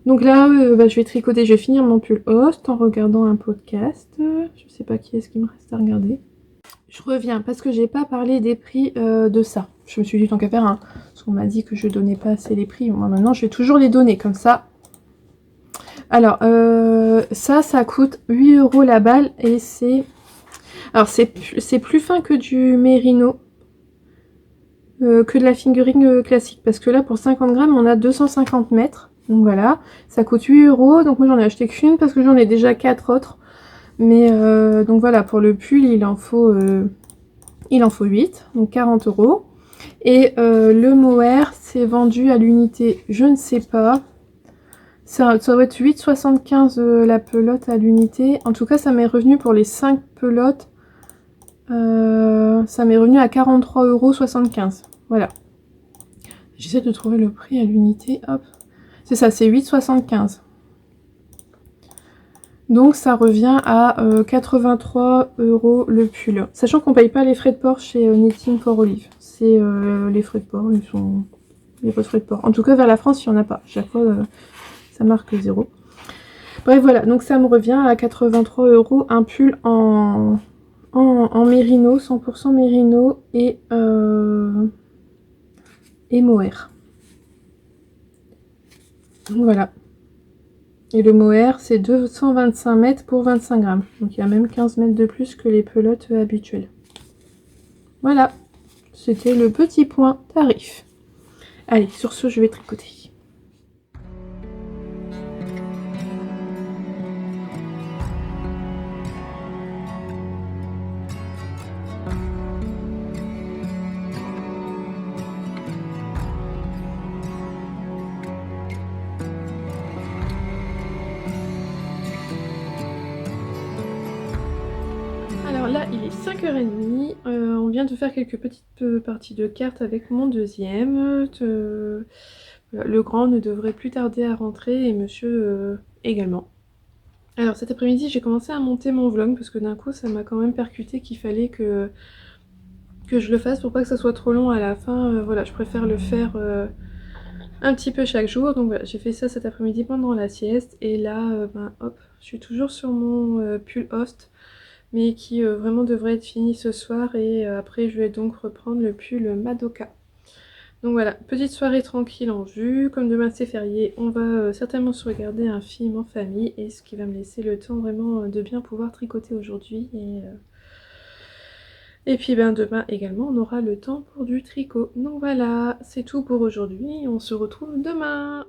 Donc là, je vais tricoter, je vais finir mon pull host en regardant un podcast. Je sais pas qui est-ce qui me reste à regarder. Je reviens parce que j'ai pas parlé des prix de ça. Je me suis dit tant qu'à faire, hein, parce qu'on m'a dit que je donnais pas assez les prix. Moi maintenant, je vais toujours les donner comme ça. Alors, ça coûte 8 € la balle et c'est... Alors, c'est plus fin que du mérino. Que de la fingering classique. Parce que là, pour 50 grammes, on a 250 mètres. Donc voilà, ça coûte 8 €. Donc moi, j'en ai acheté qu'une parce que j'en ai déjà 4 autres. Mais donc voilà, pour le pull, il en faut 8, donc 40 €. Et le mohair, c'est vendu à l'unité, je ne sais pas. Ça doit être 8,75 la pelote à l'unité. En tout cas, ça m'est revenu pour les 5 pelotes. Ça m'est revenu à 43,75 €. Voilà. J'essaie de trouver le prix à l'unité. Hop. C'est ça, c'est 8,75 €. Donc ça revient à 83 € le pull. Sachant qu'on paye pas les frais de port chez Knitting for Olive. C'est les frais de port, ils sont... Il n'y a pas de frais de port. En tout cas, vers la France, il n'y en a pas. Chaque fois, ça marque 0. Bref, voilà. Donc ça me revient à 83 € un pull en mérino, 100% mérino et mohair. Donc voilà. Et le mohair, c'est 225 mètres pour 25 grammes. Donc il y a même 15 mètres de plus que les pelotes habituelles. Voilà. C'était le petit point tarif. Allez, sur ce, je vais tricoter. Alors là, il est 5h30. On vient de faire quelques petites parties de cartes avec mon deuxième. Voilà, le grand ne devrait plus tarder à rentrer et monsieur également. Alors cet après-midi, j'ai commencé à monter mon vlog parce que d'un coup, ça m'a quand même percuté qu'il fallait que je le fasse pour pas que ça soit trop long à la fin. Voilà, je préfère le faire un petit peu chaque jour. Donc voilà, j'ai fait ça cet après-midi pendant la sieste. Et là, hop, je suis toujours sur mon pull host, mais qui vraiment devrait être fini ce soir. Et après, je vais donc reprendre le pull Madoka. Donc voilà, petite soirée tranquille en vue. Comme demain c'est férié, on va certainement se regarder un film en famille. Et ce qui va me laisser le temps vraiment de bien pouvoir tricoter aujourd'hui. Et puis demain également, on aura le temps pour du tricot. Donc voilà, c'est tout pour aujourd'hui. On se retrouve demain.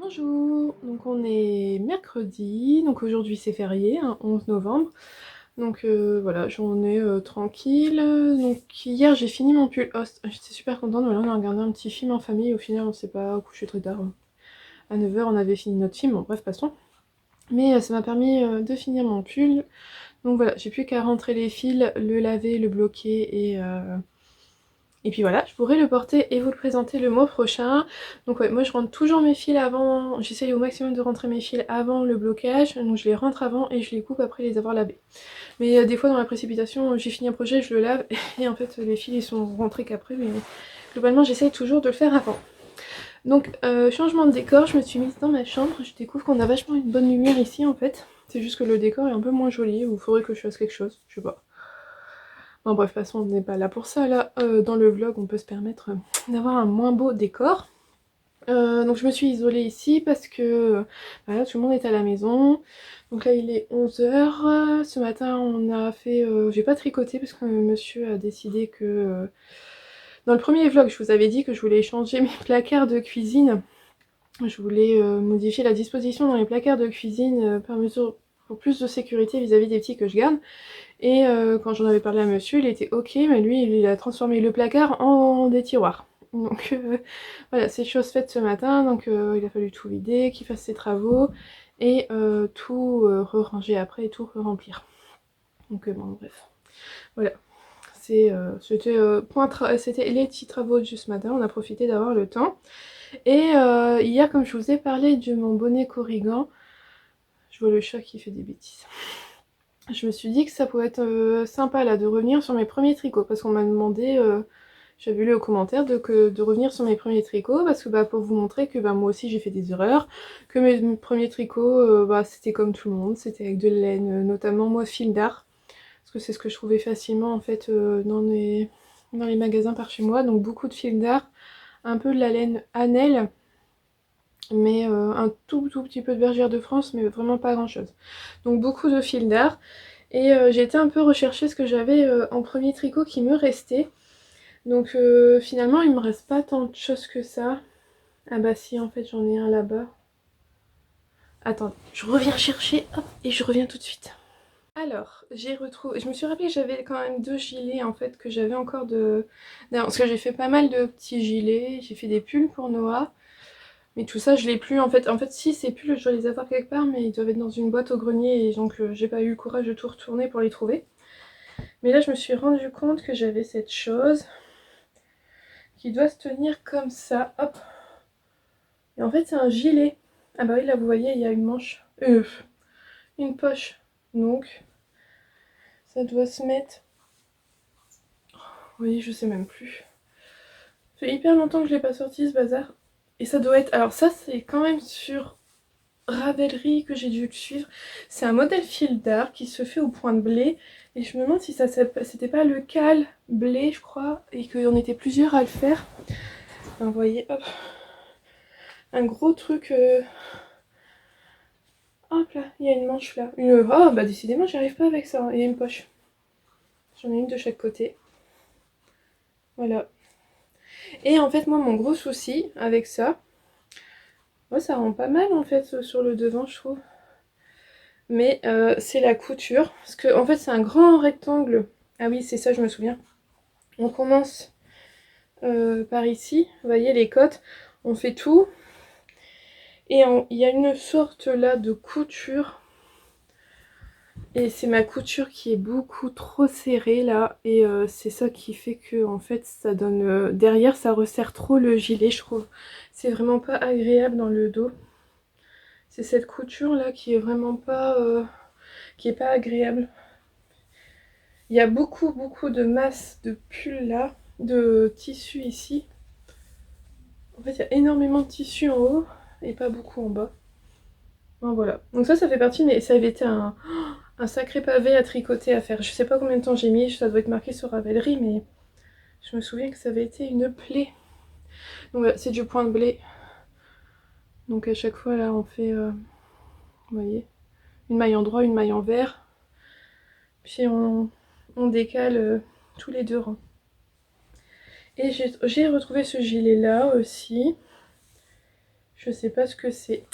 Bonjour, donc on est mercredi, donc aujourd'hui c'est férié, hein, 11 novembre. Donc voilà, j'en ai tranquille. Donc hier j'ai fini mon pull. Oh, j'étais super contente, voilà, on a regardé un petit film en famille, au final on s'est pas couché très tard. À 9 h on avait fini notre film, bon bref passons. Mais ça m'a permis de finir mon pull. Donc voilà, j'ai plus qu'à rentrer les fils, le laver, le bloquer et puis voilà, je pourrai le porter et vous le présenter le mois prochain. Donc ouais, moi je rentre toujours mes fils avant, j'essaye au maximum de rentrer mes fils avant le blocage. Donc je les rentre avant et je les coupe après les avoir lavés. Mais des fois dans la précipitation, j'ai fini un projet, je le lave et en fait les fils ils sont rentrés qu'après. Mais globalement j'essaye toujours de le faire avant. Donc changement de décor, je me suis mise dans ma chambre. Je découvre qu'on a vachement une bonne lumière ici en fait. C'est juste que le décor est un peu moins joli ou il faudrait que je fasse quelque chose, je sais pas. Bon bref, de toute façon on n'est pas là pour ça, là dans le vlog on peut se permettre d'avoir un moins beau décor. Donc je me suis isolée ici parce que voilà, tout le monde est à la maison. Donc là il est 11 h, ce matin on a fait, j'ai pas tricoté parce que monsieur a décidé que... Dans le premier vlog je vous avais dit que je voulais changer mes placards de cuisine. Je voulais modifier la disposition dans les placards de cuisine par mesure pour plus de sécurité vis-à-vis des petits que je garde. Et quand j'en avais parlé à monsieur, il était ok, mais lui il a transformé le placard en des tiroirs. Donc voilà, c'est chose faite ce matin, donc il a fallu tout vider, qu'il fasse ses travaux et tout re-ranger après et tout re-remplir. Donc bon bref, voilà. C'était les petits travaux du ce matin, on a profité d'avoir le temps. Et hier, comme je vous ai parlé de mon bonnet Corrigan, je vois le chat qui fait des bêtises. Je me suis dit que ça pouvait être sympa là de revenir sur mes premiers tricots parce qu'on m'a demandé, j'avais lu aux commentaires, de revenir sur mes premiers tricots parce que pour vous montrer que moi aussi j'ai fait des erreurs, que mes premiers tricots c'était comme tout le monde, c'était avec de la laine, notamment moi fil d'art, parce que c'est ce que je trouvais facilement en fait dans les magasins par chez moi, donc beaucoup de fil d'art, un peu de la laine Annelle, mais un tout petit peu de Bergère de France, mais vraiment pas grand chose. Donc beaucoup de fil d'art. Et j'ai été un peu rechercher ce que j'avais en premier tricot qui me restait. Donc finalement il me reste pas tant de choses que ça. Ah bah si, en fait j'en ai un là-bas. Attends, je reviens chercher, hop, et je reviens tout de suite. Alors, j'ai retrouvé... Je me suis rappelé que j'avais quand même 2 gilets en fait que j'avais encore de... Parce que j'ai fait pas mal de petits gilets, j'ai fait des pulls pour Noah. Mais tout ça, je l'ai plus en fait. En fait, si ces pulls, je dois les avoir quelque part, mais ils doivent être dans une boîte au grenier et donc j'ai pas eu le courage de tout retourner pour les trouver. Mais là, je me suis rendu compte que j'avais cette chose qui doit se tenir comme ça, hop. Et en fait, c'est un gilet. Ah bah oui, là, vous voyez, il y a une manche, une poche. Donc, ça doit se mettre... Oui, je sais même plus. Ça fait hyper longtemps que je l'ai pas sorti, ce bazar. Et ça doit être... Alors ça, c'est quand même sur Ravelry que j'ai dû le suivre. C'est un modèle fil d'art qui se fait au point de blé. Et je me demande si ça c'était pas le cal blé, je crois, et qu'on était plusieurs à le faire. Enfin, vous voyez, hop. Un gros truc... Hop là, il y a une manche là. Oh bah décidément, j'y arrive pas avec ça. Il y a une poche. J'en ai une de chaque côté. Voilà. Et en fait, moi, mon gros souci avec ça... Moi, ça rend pas mal en fait sur le devant, je trouve. Mais c'est la couture. Parce que en fait, c'est un grand rectangle. Ah oui, c'est ça, je me souviens. On commence par ici. Vous voyez les côtes. On fait tout. Et il y a une sorte là de couture. Et c'est ma couture qui est beaucoup trop serrée là. Et c'est ça qui fait que en fait ça donne... derrière ça resserre trop le gilet, je trouve. C'est vraiment pas agréable dans le dos. C'est cette couture là qui est vraiment pas... qui est pas agréable. Il y a beaucoup de masse de pull là, de tissu ici. En fait il y a énormément de tissu en haut et pas beaucoup en bas. Bon, voilà. Donc ça fait partie, mais ça avait été un sacré pavé à tricoter à faire. Je sais pas combien de temps j'ai mis, ça doit être marqué sur Ravelry, mais je me souviens que ça avait été une plaie. Donc voilà, c'est du point de blé. Donc à chaque fois là on fait, vous voyez, une maille en droit, une maille en vert. Puis on décale tous les 2 rangs. Et j'ai retrouvé ce gilet là aussi. Je sais pas ce que c'est.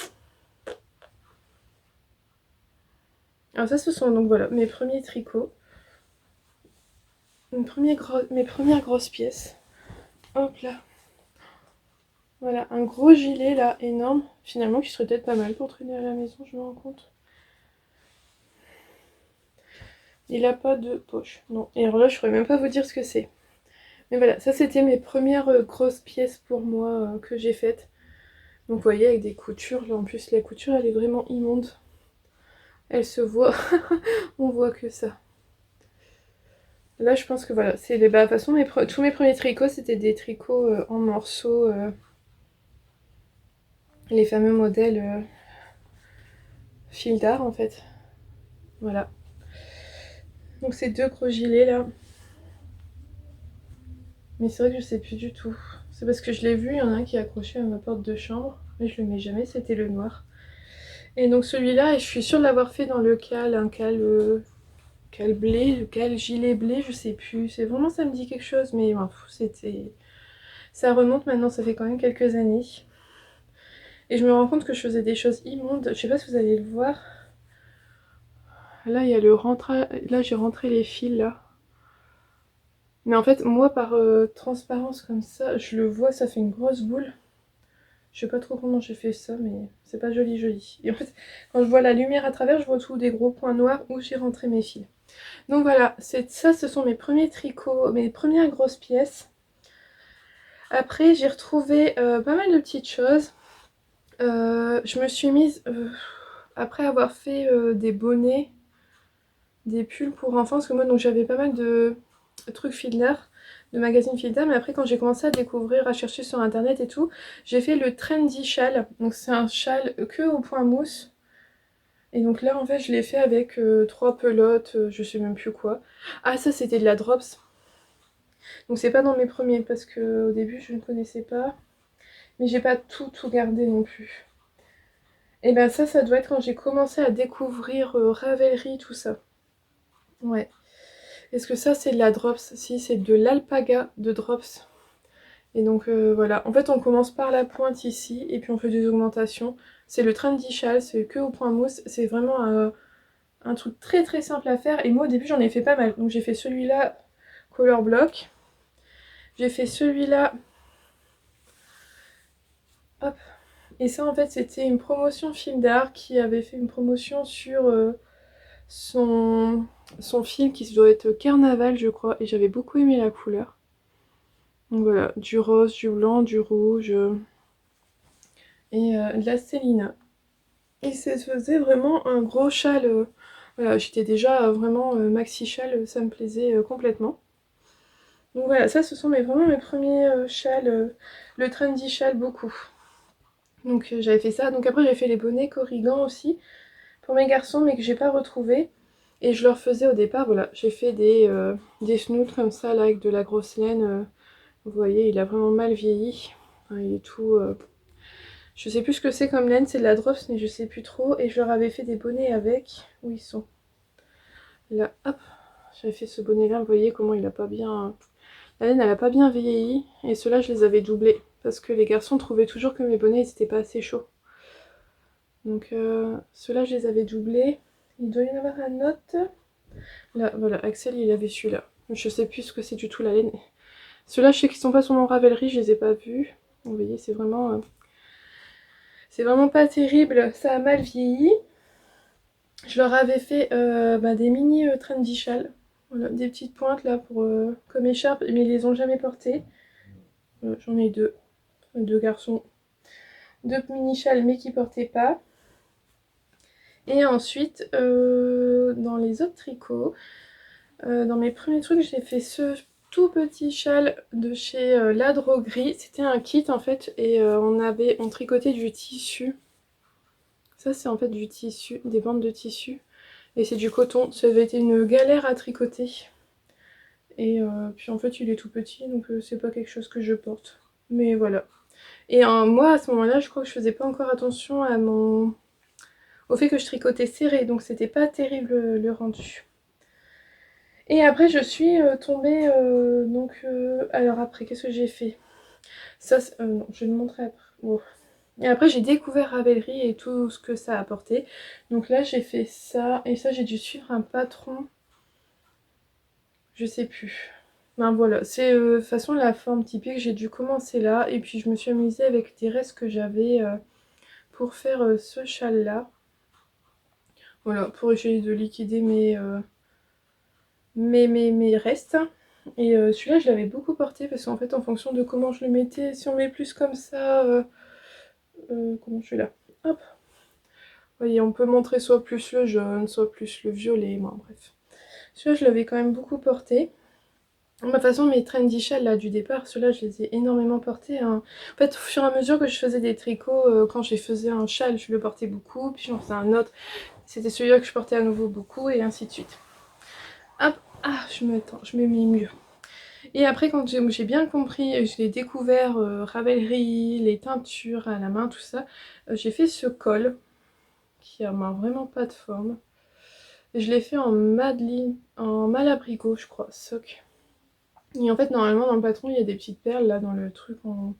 Alors ça, ce sont donc voilà mes premiers tricots. Mes premières grosses pièces. Hop là. Voilà, un gros gilet là, énorme. Finalement, qui serait peut-être pas mal pour traîner à la maison, je me rends compte. Il a pas de poche. Non. Et alors là, je pourrais même pas vous dire ce que c'est. Mais voilà, ça c'était mes premières grosses pièces pour moi que j'ai faites. Donc vous voyez, avec des coutures. Là en plus, la couture elle est vraiment immonde. Elle se voit. On voit que ça. Là, je pense que voilà, c'est les. Bah, de toute façon, tous mes premiers tricots c'était des tricots en morceaux. Les fameux modèles fil d'art en fait. Voilà. Donc ces deux gros gilets là. Mais c'est vrai que je sais plus du tout. C'est parce que je l'ai vu, il y en a un qui est accroché à ma porte de chambre. Mais je le mets jamais, c'était le noir. Et donc celui-là, je suis sûre de l'avoir fait dans le cal, un cal blé, le cal gilet blé, je sais plus. C'est vraiment, ça me dit quelque chose, mais ben, c'était... Ça remonte maintenant, ça fait quand même quelques années. Et je me rends compte que je faisais des choses immondes. Je sais pas si vous allez le voir. Là, il y a le rentrage. Là, j'ai rentré les fils, là. Mais en fait, moi, par transparence comme ça, je le vois, ça fait une grosse boule. Je sais pas trop comment j'ai fait ça, mais c'est pas joli joli. Et en fait, quand je vois la lumière à travers, je retrouve des gros points noirs où j'ai rentré mes fils. Donc voilà, ça ce sont mes premiers tricots, mes premières grosses pièces. Après, j'ai retrouvé pas mal de petites choses. Je me suis mise, après avoir fait des bonnets, des pulls pour enfants, parce que moi donc j'avais pas mal de trucs Fiddler, de magazines Fiddler, mais après quand j'ai commencé à découvrir, à chercher sur internet et tout, j'ai fait le trendy châle. Donc c'est un châle que au point mousse. Et donc là en fait je l'ai fait avec 3 pelotes, je sais même plus quoi. Ah ça c'était de la drops. Donc c'est pas dans mes premiers parce que au début je ne connaissais pas. Mais j'ai pas tout gardé non plus. Et ben ça doit être quand j'ai commencé à découvrir Ravelry, tout ça. Ouais. Est-ce que ça c'est de la drops? Si, c'est de l'alpaga de drops. Et donc voilà. En fait on commence par la pointe ici et puis on fait des augmentations. C'est le trendy châle, c'est que au point mousse. C'est vraiment un truc très très simple à faire. Et moi au début j'en ai fait pas mal. Donc j'ai fait celui-là color block. J'ai fait celui-là. Hop. Et ça en fait c'était une promotion film d'art qui avait fait une promotion sur son, son film qui doit être Carnaval je crois. Et j'avais beaucoup aimé la couleur. Donc voilà, du rose, du blanc, du rouge et de la Célina. Et ça se faisait vraiment un gros châle. Voilà, j'étais déjà vraiment maxi châle, ça me plaisait complètement. Donc voilà, ça ce sont vraiment mes premiers châles, le trendy châle beaucoup. Donc j'avais fait ça. Donc après j'ai fait les bonnets Corrigan aussi pour mes garçons mais que j'ai pas retrouvé. Et je leur faisais au départ, voilà, j'ai fait des snoods comme ça là avec de la grosse laine. Vous voyez, il a vraiment mal vieilli. Enfin, il est tout... Je sais plus ce que c'est comme laine, c'est de la drops mais je sais plus trop. Et je leur avais fait des bonnets avec. Où ils sont? Là, hop, j'avais fait ce bonnet là, vous voyez comment il a pas bien... La laine elle a pas bien vieilli. Et ceux-là je les avais doublés. Parce que les garçons trouvaient toujours que mes bonnets n'étaient pas assez chauds. Donc ceux-là je les avais doublés. Il doit y en avoir un autre. Là, voilà, Axel il avait celui-là. Je sais plus ce que c'est du tout la laine. Ceux-là je sais qu'ils sont pas sur mon Ravelry, je les ai pas vus. Vous voyez, c'est vraiment... c'est vraiment pas terrible, ça a mal vieilli. Je leur avais fait des mini trendy châles. Voilà, des petites pointes là pour comme écharpe, mais ils les ont jamais portées. J'en ai deux garçons. Deux mini châles mais qui portaient pas. Et ensuite, dans les autres tricots, dans mes premiers trucs, j'ai fait ce tout petit châle de chez La Droguerie. C'était un kit en fait et on tricotait du tissu. Ça c'est en fait du tissu, des bandes de tissu. Et c'est du coton. Ça avait été une galère à tricoter. Et puis en fait il est tout petit donc c'est pas quelque chose que je porte. Mais voilà. Et moi à ce moment là je crois que je faisais pas encore attention au fait que je tricotais serré. Donc c'était pas terrible le rendu. Et après je suis tombée alors après qu'est-ce que j'ai fait? Ça non je vais le montrer après. Oh. Et après j'ai découvert Ravelry et tout ce que ça a apporté. Donc là j'ai fait ça, et ça j'ai dû suivre un patron, je sais plus. Ben voilà, c'est de toute façon la forme typique, j'ai dû commencer là, et puis je me suis amusée avec des restes que j'avais pour faire ce châle là. Voilà, pour essayer de liquider mes restes. Et celui-là je l'avais beaucoup porté parce qu'en fait en fonction de comment je le mettais, si on met plus comme ça, comment je suis là, hop, vous voyez, on peut montrer soit plus le jaune, soit plus le violet, bon bref. Celui-là je l'avais quand même beaucoup porté. De toute façon mes trendy shawls là du départ, ceux-là je les ai énormément portés, hein. En fait au fur et à mesure que je faisais des tricots, quand je faisais un châle je le portais beaucoup, puis j'en faisais un autre, c'était celui-là que je portais à nouveau beaucoup, et ainsi de suite. Hop, ah je me mets mieux. Et après quand j'ai bien compris, je l'ai découvert, Ravelry, les teintures à la main, tout ça, j'ai fait ce col qui a vraiment pas de forme. Je l'ai fait en Madeline, en Malabrigo je crois, soc. Et en fait normalement dans le patron il y a des petites perles là dans le truc en...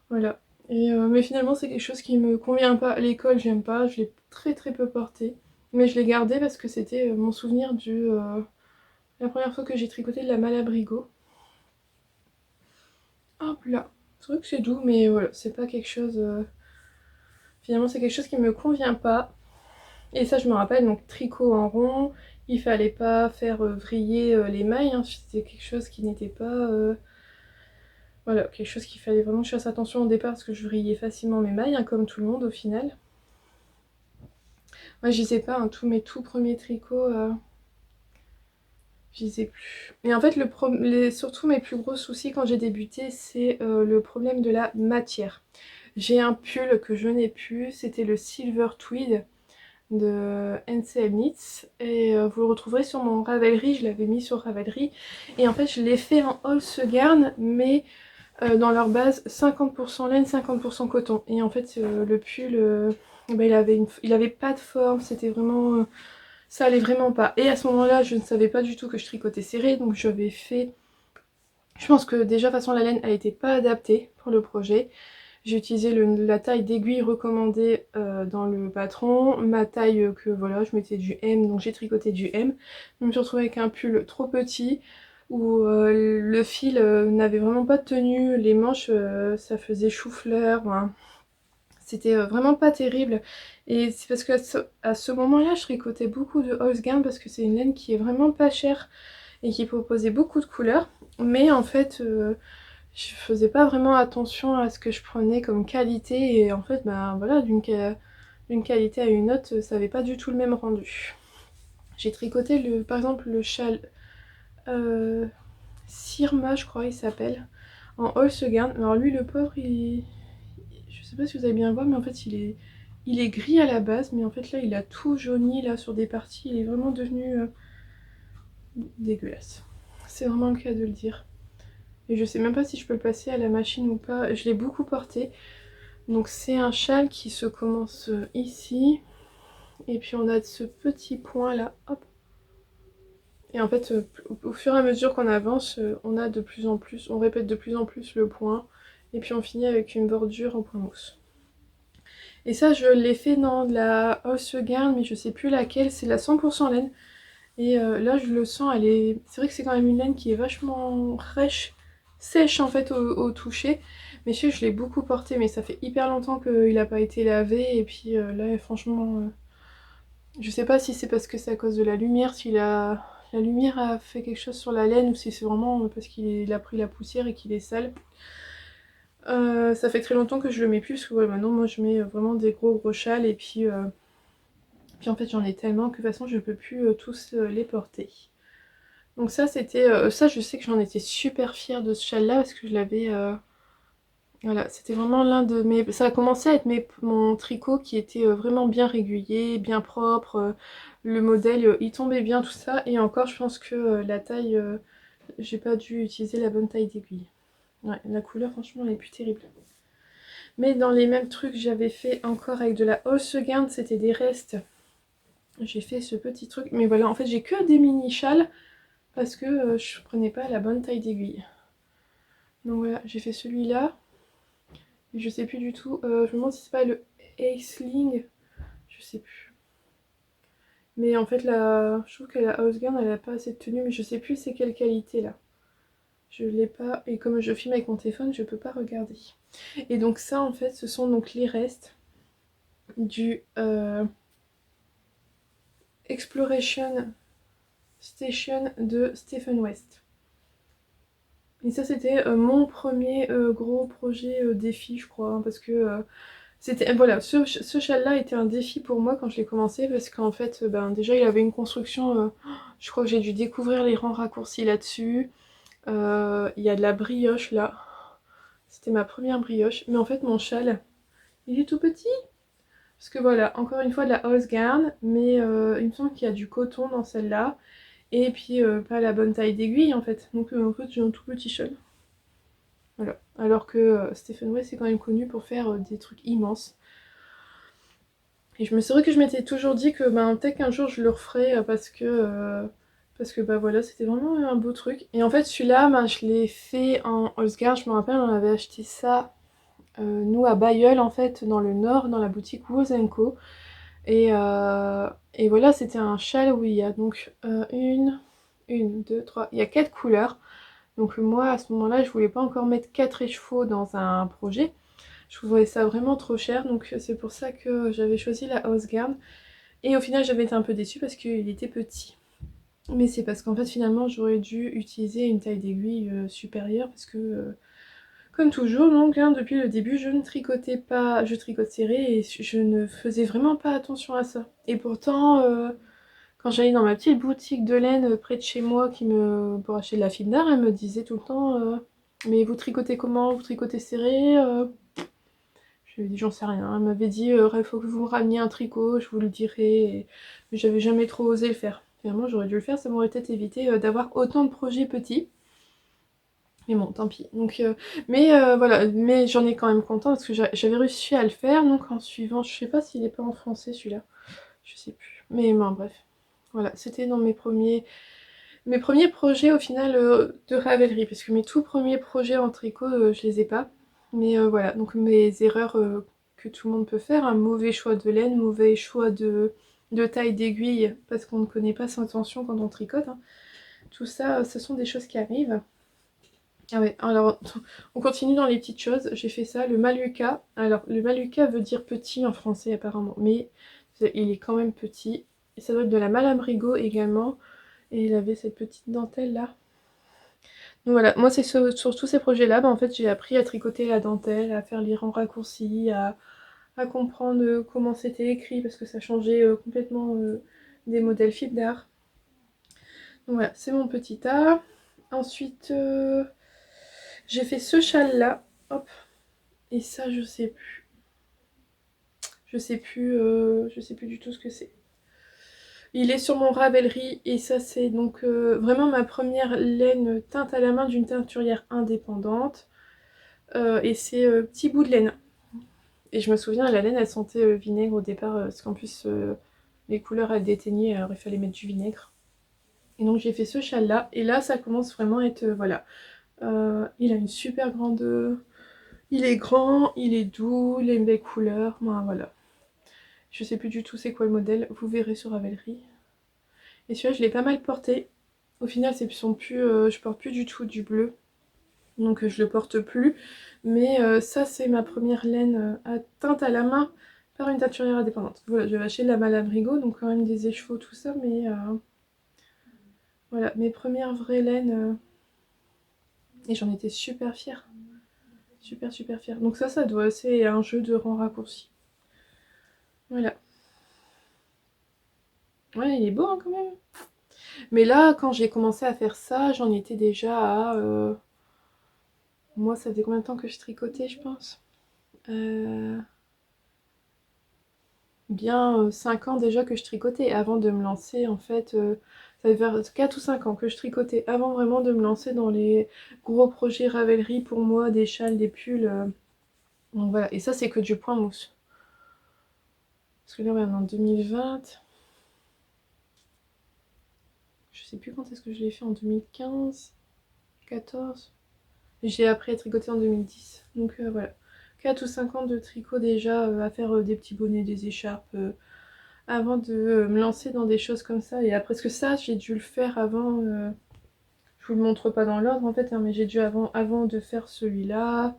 Voilà. Et, mais finalement c'est quelque chose qui me convient pas. Les cols j'aime pas, je l'ai très très peu porté. Mais je l'ai gardé parce que c'était mon souvenir la première fois que j'ai tricoté de la Malabrigo. Hop là. C'est vrai que c'est doux mais voilà, c'est pas quelque chose... Finalement c'est quelque chose qui me convient pas. Et ça je me rappelle, donc tricot en rond, il fallait pas faire vriller les mailles, hein. C'était quelque chose qui n'était pas... Voilà, quelque chose qu'il fallait vraiment que je fasse attention au départ parce que je vrillais facilement mes mailles, hein, comme tout le monde au final. Moi je sais pas, hein, tous mes tout premiers tricots, je sais plus. Et en fait surtout mes plus gros soucis quand j'ai débuté, c'est le problème de la matière. J'ai un pull que je n'ai plus, c'était le Silver Tweed de NCL Knits, et vous le retrouverez sur mon Ravelry, je l'avais mis sur Ravelry, et en fait je l'ai fait en Holz Garn, mais dans leur base 50% laine, 50% coton, et en fait le pull, bah, il avait pas de forme, c'était vraiment... ça allait vraiment pas, et à ce moment là je ne savais pas du tout que je tricotais serré, donc j'avais fait... Je pense que déjà de toute façon la laine elle était pas adaptée pour le projet. J'ai utilisé la taille d'aiguille recommandée dans le patron, ma taille que voilà, je mettais du M, donc j'ai tricoté du M. Je me suis retrouvée avec un pull trop petit où le fil n'avait vraiment pas de tenue, les manches ça faisait chou-fleur, hein. C'était vraiment pas terrible. Et c'est parce qu'à ce moment-là, je tricotais beaucoup de Holzgarn parce que c'est une laine qui est vraiment pas chère et qui proposait beaucoup de couleurs. Mais en fait, je faisais pas vraiment attention à ce que je prenais comme qualité, et en fait bah voilà, d'une qualité à une autre ça avait pas du tout le même rendu. J'ai tricoté par exemple le châle Sirma je crois il s'appelle, en Holz Garn. Alors lui le pauvre je sais pas si vous allez bien voir mais en fait il est gris à la base, mais en fait là il a tout jauni là sur des parties, il est vraiment devenu dégueulasse. C'est vraiment le cas de le dire. Et je sais même pas si je peux le passer à la machine ou pas. Je l'ai beaucoup porté. Donc c'est un châle qui se commence ici. Et puis on a ce petit point là. Hop. Et en fait, au fur et à mesure qu'on avance, on a de plus en plus, on répète de plus en plus le point. Et puis on finit avec une bordure en point mousse. Et ça, je l'ai fait dans de la Holz Garn, mais je sais plus laquelle. C'est la 100% laine. Et là, je le sens, c'est vrai que c'est quand même une laine qui est vachement rêche, sèche en fait au toucher. Mais je sais que je l'ai beaucoup porté, mais ça fait hyper longtemps qu'il n'a pas été lavé. Et puis là, franchement, je sais pas si c'est parce que c'est à cause de la lumière, si la lumière a fait quelque chose sur la laine, ou si c'est vraiment parce qu'il a pris la poussière et qu'il est sale. Ça fait très longtemps que je le mets plus, parce que ouais, maintenant moi je mets vraiment des gros châles, et puis en fait j'en ai tellement que de toute façon je peux plus tous les porter. Donc ça c'était, ça je sais que j'en étais super fière de ce châle là parce que je l'avais, voilà, c'était vraiment l'un de mes... Ça a commencé à être mon tricot qui était vraiment bien régulier, bien propre, le modèle il tombait bien, tout ça, et encore je pense que la taille, j'ai pas dû utiliser la bonne taille d'aiguille. Ouais, la couleur franchement elle est plus terrible. Mais dans les mêmes trucs j'avais fait encore avec de la Holz Garn, c'était des restes. J'ai fait ce petit truc, mais voilà, en fait j'ai que des mini châles parce que je prenais pas la bonne taille d'aiguille. Donc voilà, j'ai fait celui-là. Je sais plus du tout. Je me demande si c'est pas le Aisling. Je sais plus. Mais en fait, je trouve que la House Guard, elle a pas assez de tenue, mais je sais plus c'est quelle qualité là. Je l'ai pas, et comme je filme avec mon téléphone, je peux pas regarder. Et donc ça, en fait, ce sont donc les restes du Exploration Station de Stephen West. Et ça, c'était mon premier gros projet défi, je crois, hein, parce que c'était voilà, ce châle-là était un défi pour moi quand je l'ai commencé, parce qu'en fait, ben, déjà, il avait une construction. Je crois que j'ai dû découvrir les rangs raccourcis là-dessus. Il y a de la brioche là. C'était ma première brioche. Mais en fait, mon châle, il est tout petit. Parce que voilà, encore une fois de la house garn, mais il me semble qu'il y a du coton dans celle-là. Et puis pas la bonne taille d'aiguille en fait. Donc en fait, j'ai un tout petit châle. Voilà. Alors que Stephen West est quand même connu pour faire des trucs immenses. Et c'est vrai que je m'étais toujours dit que ben, peut-être qu'un jour je le referai parce que bah voilà, c'était vraiment un beau truc. Et en fait, celui-là, ben, je l'ai fait en Holzgard. Je me rappelle, on avait acheté ça, nous, à Bayeul, en fait, dans le nord, dans la boutique Woz Co. Et voilà, c'était un châle où il y a donc une, deux, trois, il y a 4 couleurs. Donc moi, à ce moment-là, je voulais pas encore mettre 4 écheveaux dans un projet. Je trouvais ça vraiment trop cher, donc c'est pour ça que j'avais choisi la House Guard. Et au final, j'avais été un peu déçue parce qu'il était petit. Mais c'est parce qu'en fait, finalement, j'aurais dû utiliser une taille d'aiguille supérieure parce que, comme toujours, donc, hein, depuis le début, je ne tricotais pas, je tricote serré et je ne faisais vraiment pas attention à ça. Et pourtant, quand j'allais dans ma petite boutique de laine près de chez moi pour acheter de la fine d'art, elle me disait tout le temps mais vous tricotez comment? Vous tricotez serré? Je lui ai dit j'en sais rien. Elle m'avait dit il faut que vous me rameniez un tricot, je vous le dirai. Mais j'avais jamais trop osé le faire. Finalement j'aurais dû le faire, ça m'aurait peut-être évité d'avoir autant de projets petits. Mais bon, tant pis. Donc, voilà, mais j'en ai quand même content parce que j'avais réussi à le faire. Donc en suivant, je sais pas s'il est pas en français celui-là. Je sais plus. Mais bon, bref. Voilà, c'était dans mes premiers projets au final de Ravelry. Parce que mes tout premiers projets en tricot, je les ai pas. Mais voilà, donc mes erreurs que tout le monde peut faire, un mauvais choix de laine, mauvais choix de taille d'aiguille, parce qu'on ne connaît pas sa tension quand on tricote, hein. Tout ça, ce sont des choses qui arrivent. Ah ouais, alors on continue dans les petites choses. J'ai fait ça, le maluka. Alors le maluka veut dire petit en français apparemment, mais il est quand même petit. Et ça doit être de la Malabrigo également. Et il avait cette petite dentelle là. Donc voilà, moi c'est sur tous ces projets-là, bah, en fait j'ai appris à tricoter la dentelle, à faire les rangs raccourcis, à comprendre comment c'était écrit parce que ça changeait complètement des modèles fil d'art. Donc voilà, c'est mon petit art. Ensuite, j'ai fait ce châle-là, hop, et ça je sais plus. Je sais plus du tout ce que c'est. Il est sur mon Ravelry et ça c'est donc vraiment ma première laine teinte à la main d'une teinturière indépendante. Et c'est petit bout de laine. Et je me souviens, la laine elle sentait vinaigre au départ, parce qu'en plus les couleurs elles déteignaient, alors il fallait mettre du vinaigre. Et donc j'ai fait ce châle là, et là ça commence vraiment à être, voilà. Il a une super grande... il est grand, il est doux, il a une belle couleur, ben, voilà. Je sais plus du tout c'est quoi le modèle, vous verrez sur Ravelry. Et celui-là je l'ai pas mal porté. Au final je porte plus du tout du bleu, donc je le porte plus. Mais ça c'est ma première laine à teinte à la main par une teinturière indépendante. Voilà, j'avais acheté de la Malabrigo, donc quand même des écheveaux, tout ça, mais voilà, mes premières vraies laines, et j'en étais super fière. Super super fière. Donc ça doit c'est un jeu de rang raccourci. Voilà. Ouais, il est beau hein, quand même. Mais là, quand j'ai commencé à faire ça, j'en étais déjà à... Moi, ça faisait combien de temps que je tricotais, je pense bien 5 ans déjà que je tricotais avant de me lancer en fait. Ça devait faire 4 ou 5 ans que je tricotais avant vraiment de me lancer dans les gros projets Ravelry pour moi, des châles, des pulls. Donc voilà, et ça c'est que du point mousse. Parce que là on est en 2020. Je sais plus quand est-ce que je l'ai fait, en 2015, 14. J'ai appris à tricoter en 2010. Donc voilà. 4 ou 5 ans de tricot déjà à faire des petits bonnets, des écharpes, avant de me lancer dans des choses comme ça. Et après, parce que ça, j'ai dû le faire avant, je vous le montre pas dans l'ordre en fait, hein, mais j'ai dû avant de faire celui-là,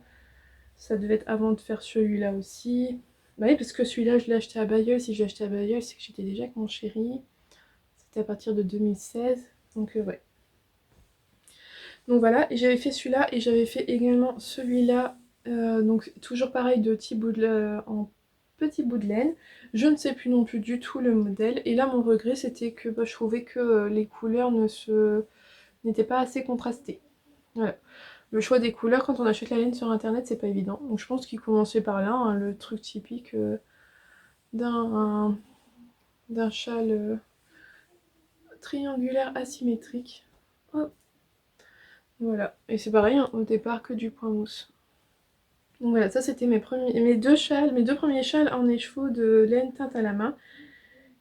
ça devait être avant de faire celui-là aussi. Bah oui, parce que celui-là, je l'ai acheté à Bayeul. Si je l'ai acheté à Bayeul, c'est que j'étais déjà avec mon chéri. C'était à partir de 2016, donc ouais. Donc voilà, et j'avais fait celui-là, et j'avais fait également celui-là, donc toujours pareil, de petits bouts en petits bouts de laine. Je ne sais plus non plus du tout le modèle, et là mon regret c'était que je trouvais que les couleurs n'étaient pas assez contrastées. Voilà. Le choix des couleurs quand on achète la laine sur internet c'est pas évident, donc je pense qu'il commençait par là, hein, le truc typique d'un châle triangulaire asymétrique. Hop. Voilà, et c'est pareil, hein, au départ que du point mousse. Donc voilà, ça c'était mes deux premiers châles en écheveau de laine teinte à la main.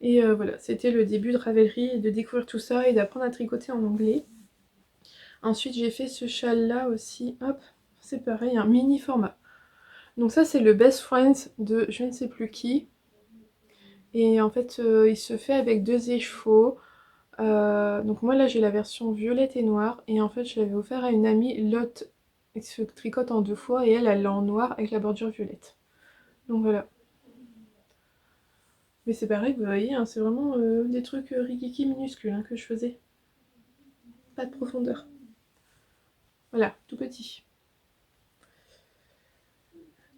Et voilà, c'était le début de Ravelry et de découvrir tout ça et d'apprendre à tricoter en anglais. Ensuite j'ai fait ce châle là aussi, hop, c'est pareil, un mini format. Donc ça c'est le Best Friends de je ne sais plus qui. Et en fait il se fait avec deux écheveaux. Donc moi là j'ai la version violette et noire. Et en fait je l'avais offert à une amie, Lotte, qui se tricote en deux fois. Et elle l'a en noir avec la bordure violette. Donc voilà. Mais c'est pareil, vous voyez, hein, c'est vraiment des trucs rikiki minuscules hein, que je faisais. Pas de profondeur. Voilà, tout petit.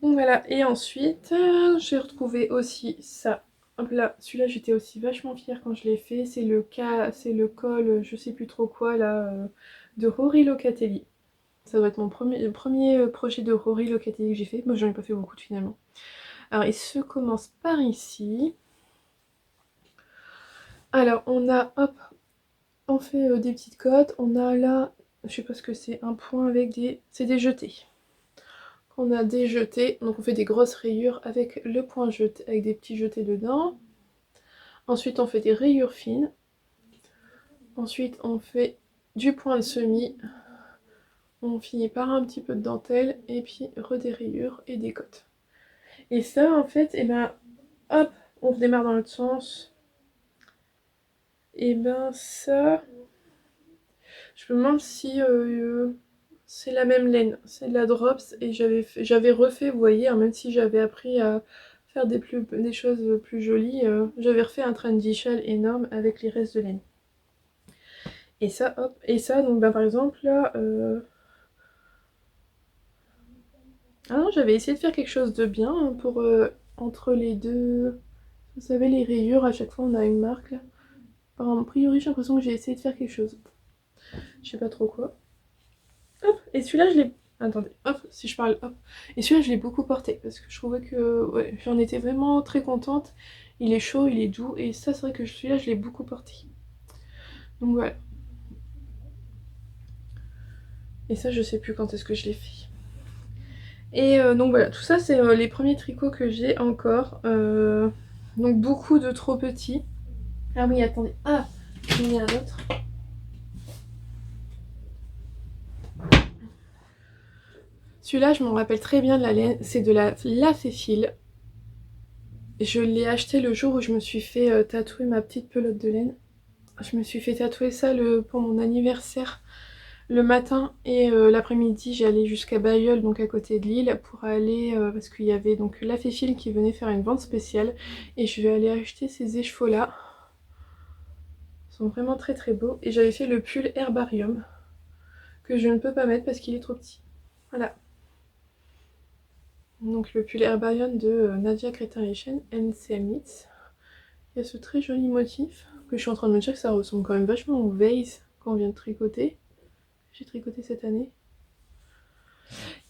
Donc voilà, et ensuite, j'ai retrouvé aussi ça. Hop là, celui-là j'étais aussi vachement fière quand je l'ai fait. C'est le col, je sais plus trop quoi là, de Rory Locatelli. Ça doit être mon premier projet de Rory Locatelli que j'ai fait. Moi j'en ai pas fait beaucoup finalement. Alors il se commence par ici. Alors on a, hop, on fait des petites côtes. On a là, je sais pas ce que c'est, un point avec c'est des jetés. On a des jetés, donc on fait des grosses rayures avec le point jeté, avec des petits jetés dedans. Ensuite on fait des rayures fines. Ensuite on fait du point de semis. On finit par un petit peu de dentelle et puis des rayures et des côtes. Et ça en fait, et ben hop, on redémarre dans l'autre sens. Et ben ça, je me demande si c'est la même laine, c'est de la Drops et j'avais refait, vous voyez, hein, même si j'avais appris à faire des choses plus jolies, j'avais refait un trendy shell énorme avec les restes de laine. Et ça, hop, et ça, donc bah, par exemple là, ah non, j'avais essayé de faire quelque chose de bien hein, pour entre les deux, vous savez les rayures, à chaque fois on a une marque là. A priori j'ai l'impression que j'ai essayé de faire quelque chose, je sais pas trop quoi. Hop, et celui-là je l'ai... Attendez, hop, si je parle, hop. Et celui-là je l'ai beaucoup porté parce que je trouvais que ouais, j'en étais vraiment très contente. Il est chaud, il est doux et ça c'est vrai que celui-là je l'ai beaucoup porté. Donc voilà. Et ça je sais plus quand est-ce que je l'ai fait. Et donc voilà, tout ça c'est les premiers tricots que j'ai encore. Donc beaucoup de trop petits. Ah oui, attendez. Ah, j'en ai un autre. Celui-là je m'en rappelle très bien de la laine. C'est de la Laféfil. Je l'ai acheté le jour où je me suis fait tatouer ma petite pelote de laine. Je me suis fait tatouer ça pour mon anniversaire le matin et l'après-midi j'allais jusqu'à Bayeul, donc à côté de Lille, pour aller, parce qu'il y avait donc la Féfile qui venait faire une vente spéciale et je vais aller acheter ces écheveaux là. Ils sont vraiment très très beaux et j'avais fait le pull Herbarium que je ne peux pas mettre parce qu'il est trop petit. Voilà. Donc le pull Herbarium de Nadia Crétin-Lechen, NCM Knits. Il y a ce très joli motif que je suis en train de me dire que ça ressemble quand même vachement au Vase qu'on vient de tricoter. J'ai tricoté cette année.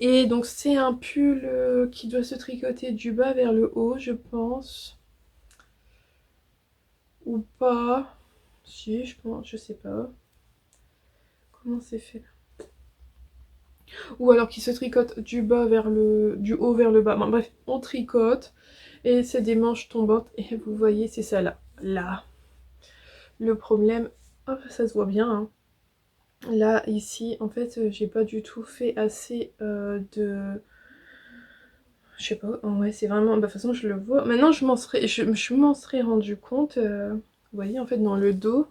Et donc c'est un pull qui doit se tricoter du bas vers le haut, je pense. Ou pas. Si, je pense, je sais pas. Comment c'est fait? Ou alors qui se tricote du haut vers le bas. Bon, bref, on tricote. Et c'est des manches tombantes. Et vous voyez, c'est ça là. Là. Le problème, hop, ça se voit bien, hein. Là, ici, en fait, j'ai pas du tout fait assez Je sais pas, ouais c'est vraiment, de toute façon je le vois. Maintenant je m'en serais rendu compte, vous voyez en fait dans le dos,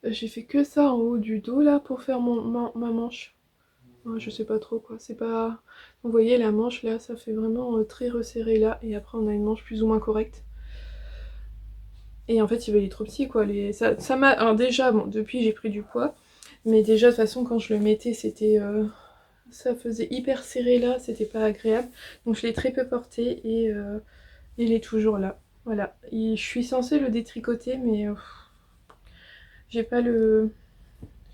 j'ai fait que ça en haut du dos là pour faire ma manche. Ouais, je sais pas trop quoi, c'est pas... Vous voyez la manche là, ça fait vraiment très resserré là, et après on a une manche plus ou moins correcte. Et en fait il est trop petit quoi, ça m'a... Alors déjà, bon depuis j'ai pris du poids, mais déjà de toute façon quand je le mettais c'était... Ça faisait hyper serré là, c'était pas agréable. Donc je l'ai très peu porté et il est toujours là. Voilà. Je suis censée le détricoter mais j'ai pas le...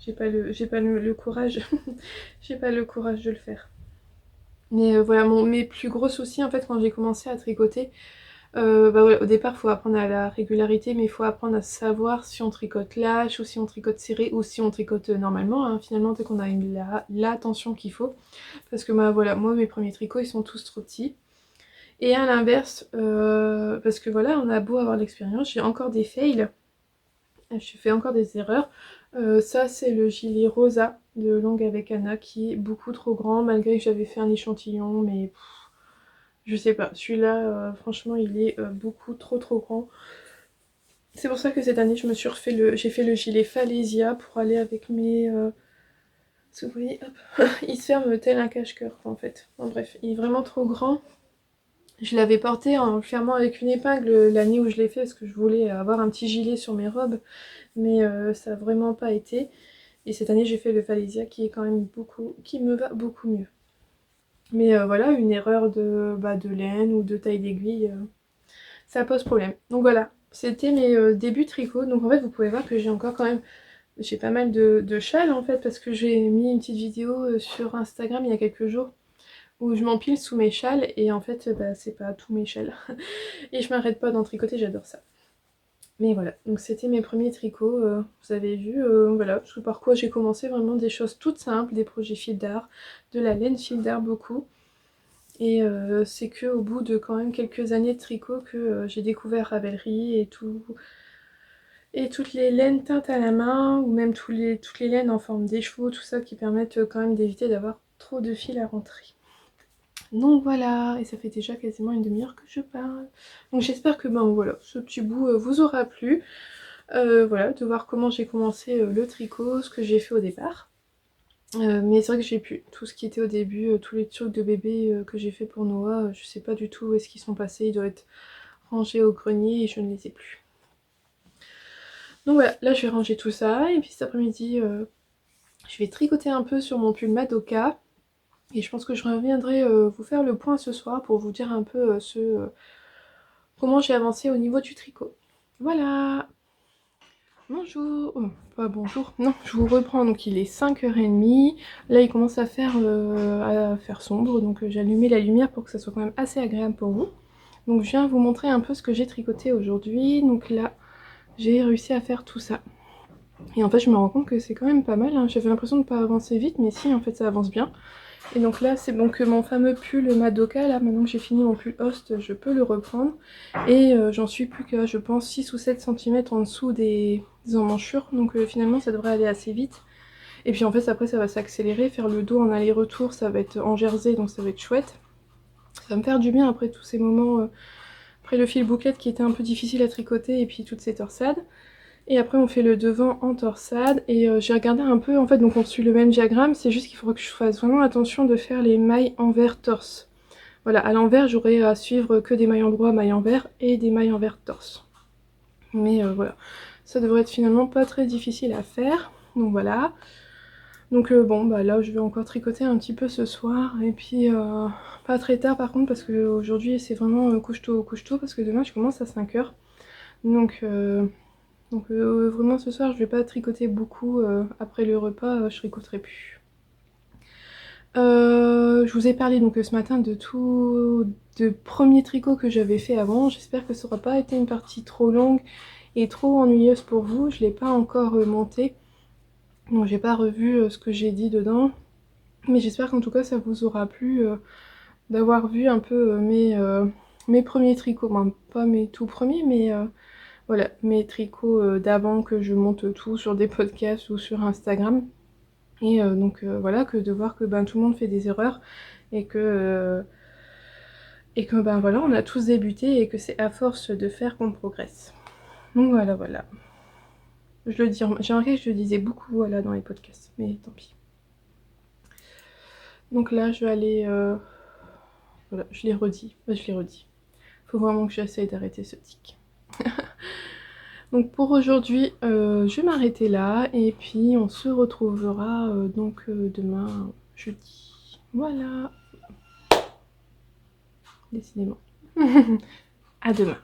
le courage. J'ai pas le courage de le faire. Mais voilà, mes plus gros soucis en fait quand j'ai commencé à tricoter, bah ouais, au départ il faut apprendre à la régularité, mais il faut apprendre à savoir si on tricote lâche ou si on tricote serré ou si on tricote normalement, hein, finalement dès qu'on a la tension qu'il faut. Parce que bah, voilà, moi mes premiers tricots ils sont tous trop petits. Et à l'inverse, parce que voilà, on a beau avoir l'expérience, j'ai encore des fails, je fais encore des erreurs. Ça c'est le gilet Rosa de Longue avec Anna qui est beaucoup trop grand malgré que j'avais fait un échantillon, mais je sais pas, celui-là franchement il est beaucoup trop grand. C'est pour ça que cette année je me suis j'ai fait le gilet Falesia pour aller avec mes... Parce que vous voyez, hop, il se ferme tel un cache-cœur en fait. Bon, bref, il est vraiment trop grand. Je l'avais porté en le fermant avec une épingle l'année où je l'ai fait parce que je voulais avoir un petit gilet sur mes robes, mais ça n'a vraiment pas été. Et cette année j'ai fait le Falesia qui est quand même qui me va beaucoup mieux. Mais voilà, une erreur de laine ou de taille d'aiguille, ça pose problème. Donc voilà, c'était mes débuts tricot. Donc en fait vous pouvez voir que j'ai encore quand même, j'ai pas mal de châles en fait parce que j'ai mis une petite vidéo sur Instagram il y a quelques jours où je m'empile sous mes châles et en fait bah, c'est pas tous mes châles. Et je m'arrête pas d'en tricoter, j'adore ça. Mais voilà, donc c'était mes premiers tricots, vous avez vu, voilà, parce que par quoi j'ai commencé vraiment des choses toutes simples, des projets fil d'art, de la laine fil d'art beaucoup. Et c'est que au bout de quand même quelques années de tricot que j'ai découvert Ravelry et tout, et toutes les laines teintes à la main, ou même toutes les laines en forme d'écheveau, tout ça qui permettent quand même d'éviter d'avoir trop de fil à rentrer. Donc voilà, et ça fait déjà quasiment une demi-heure que je parle. Donc j'espère que ben voilà, ce petit bout vous aura plu. Voilà, de voir comment j'ai commencé le tricot, ce que j'ai fait au départ. Mais c'est vrai que j'ai pu, tout ce qui était au début, tous les trucs de bébé que j'ai fait pour Noah, je sais pas du tout où est-ce qu'ils sont passés, ils doivent être rangés au grenier et je ne les ai plus. Donc voilà, là je vais ranger tout ça, et puis cet après-midi, je vais tricoter un peu sur mon pull Madoka. Et je pense que je reviendrai vous faire le point ce soir pour vous dire un peu comment j'ai avancé au niveau du tricot. Voilà. Bonjour, oh, pas bonjour, non, je vous reprends, donc il est 5h30, là il commence à faire sombre, donc j'ai allumé la lumière pour que ça soit quand même assez agréable pour vous. Donc je viens vous montrer un peu ce que j'ai tricoté aujourd'hui, donc là j'ai réussi à faire tout ça. Et en fait je me rends compte que c'est quand même pas mal, hein. J'avais l'impression de pas avancer vite, mais si en fait ça avance bien. Et donc là c'est donc mon fameux pull Madoka, là maintenant que j'ai fini mon pull Host, je peux le reprendre. Et j'en suis plus qu'à je pense 6 ou 7 cm en dessous des emmanchures, donc finalement ça devrait aller assez vite. Et puis en fait après ça va s'accélérer, faire le dos en aller-retour, ça va être en jersey, donc ça va être chouette. Ça va me faire du bien après tous ces moments, après le fil bouclette qui était un peu difficile à tricoter et puis toutes ces torsades. Et après on fait le devant en torsade, et j'ai regardé un peu, en fait donc on suit le même diagramme, c'est juste qu'il faudra que je fasse vraiment attention de faire les mailles envers torse. Voilà, à l'envers j'aurai à suivre que des mailles endroit, mailles envers et des mailles envers torse. Mais voilà, ça devrait être finalement pas très difficile à faire, donc voilà. Donc bon bah là je vais encore tricoter un petit peu ce soir, et puis pas très tard par contre parce que aujourd'hui c'est vraiment couche-tôt, parce que demain je commence à 5h. Donc vraiment ce soir je vais pas tricoter beaucoup, après le repas je tricoterai plus. Je vous ai parlé donc ce matin de premiers tricots que j'avais fait avant. J'espère que ça n'aura pas été une partie trop longue et trop ennuyeuse pour vous. Je ne l'ai pas encore monté, donc j'ai pas revu ce que j'ai dit dedans. Mais j'espère qu'en tout cas ça vous aura plu d'avoir vu un peu mes premiers tricots. Enfin, pas mes tout premiers, mais voilà, mes tricots d'avant que je monte tout sur des podcasts ou sur Instagram. Et donc voilà, que de voir que ben, tout le monde fait des erreurs et que ben voilà, on a tous débuté et que c'est à force de faire qu'on progresse. Donc voilà, voilà. Je le dis, j'ai remarqué que je le disais beaucoup voilà, dans les podcasts, mais tant pis. Donc là, je vais aller... Voilà, je l'ai redit. Je l'ai redit. Faut vraiment que j'essaye d'arrêter ce tic. Donc pour aujourd'hui, je vais m'arrêter là. Et puis on se retrouvera demain, jeudi. Voilà. Décidément. À demain.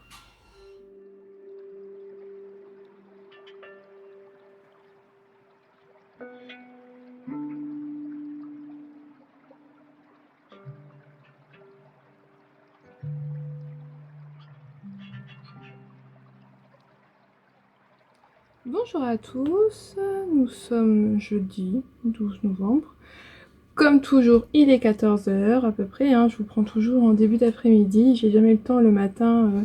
Bonjour à tous, nous sommes jeudi 12 novembre. Comme toujours, il est 14 h à peu près, hein, je vous prends toujours en début d'après-midi, j'ai jamais le temps le matin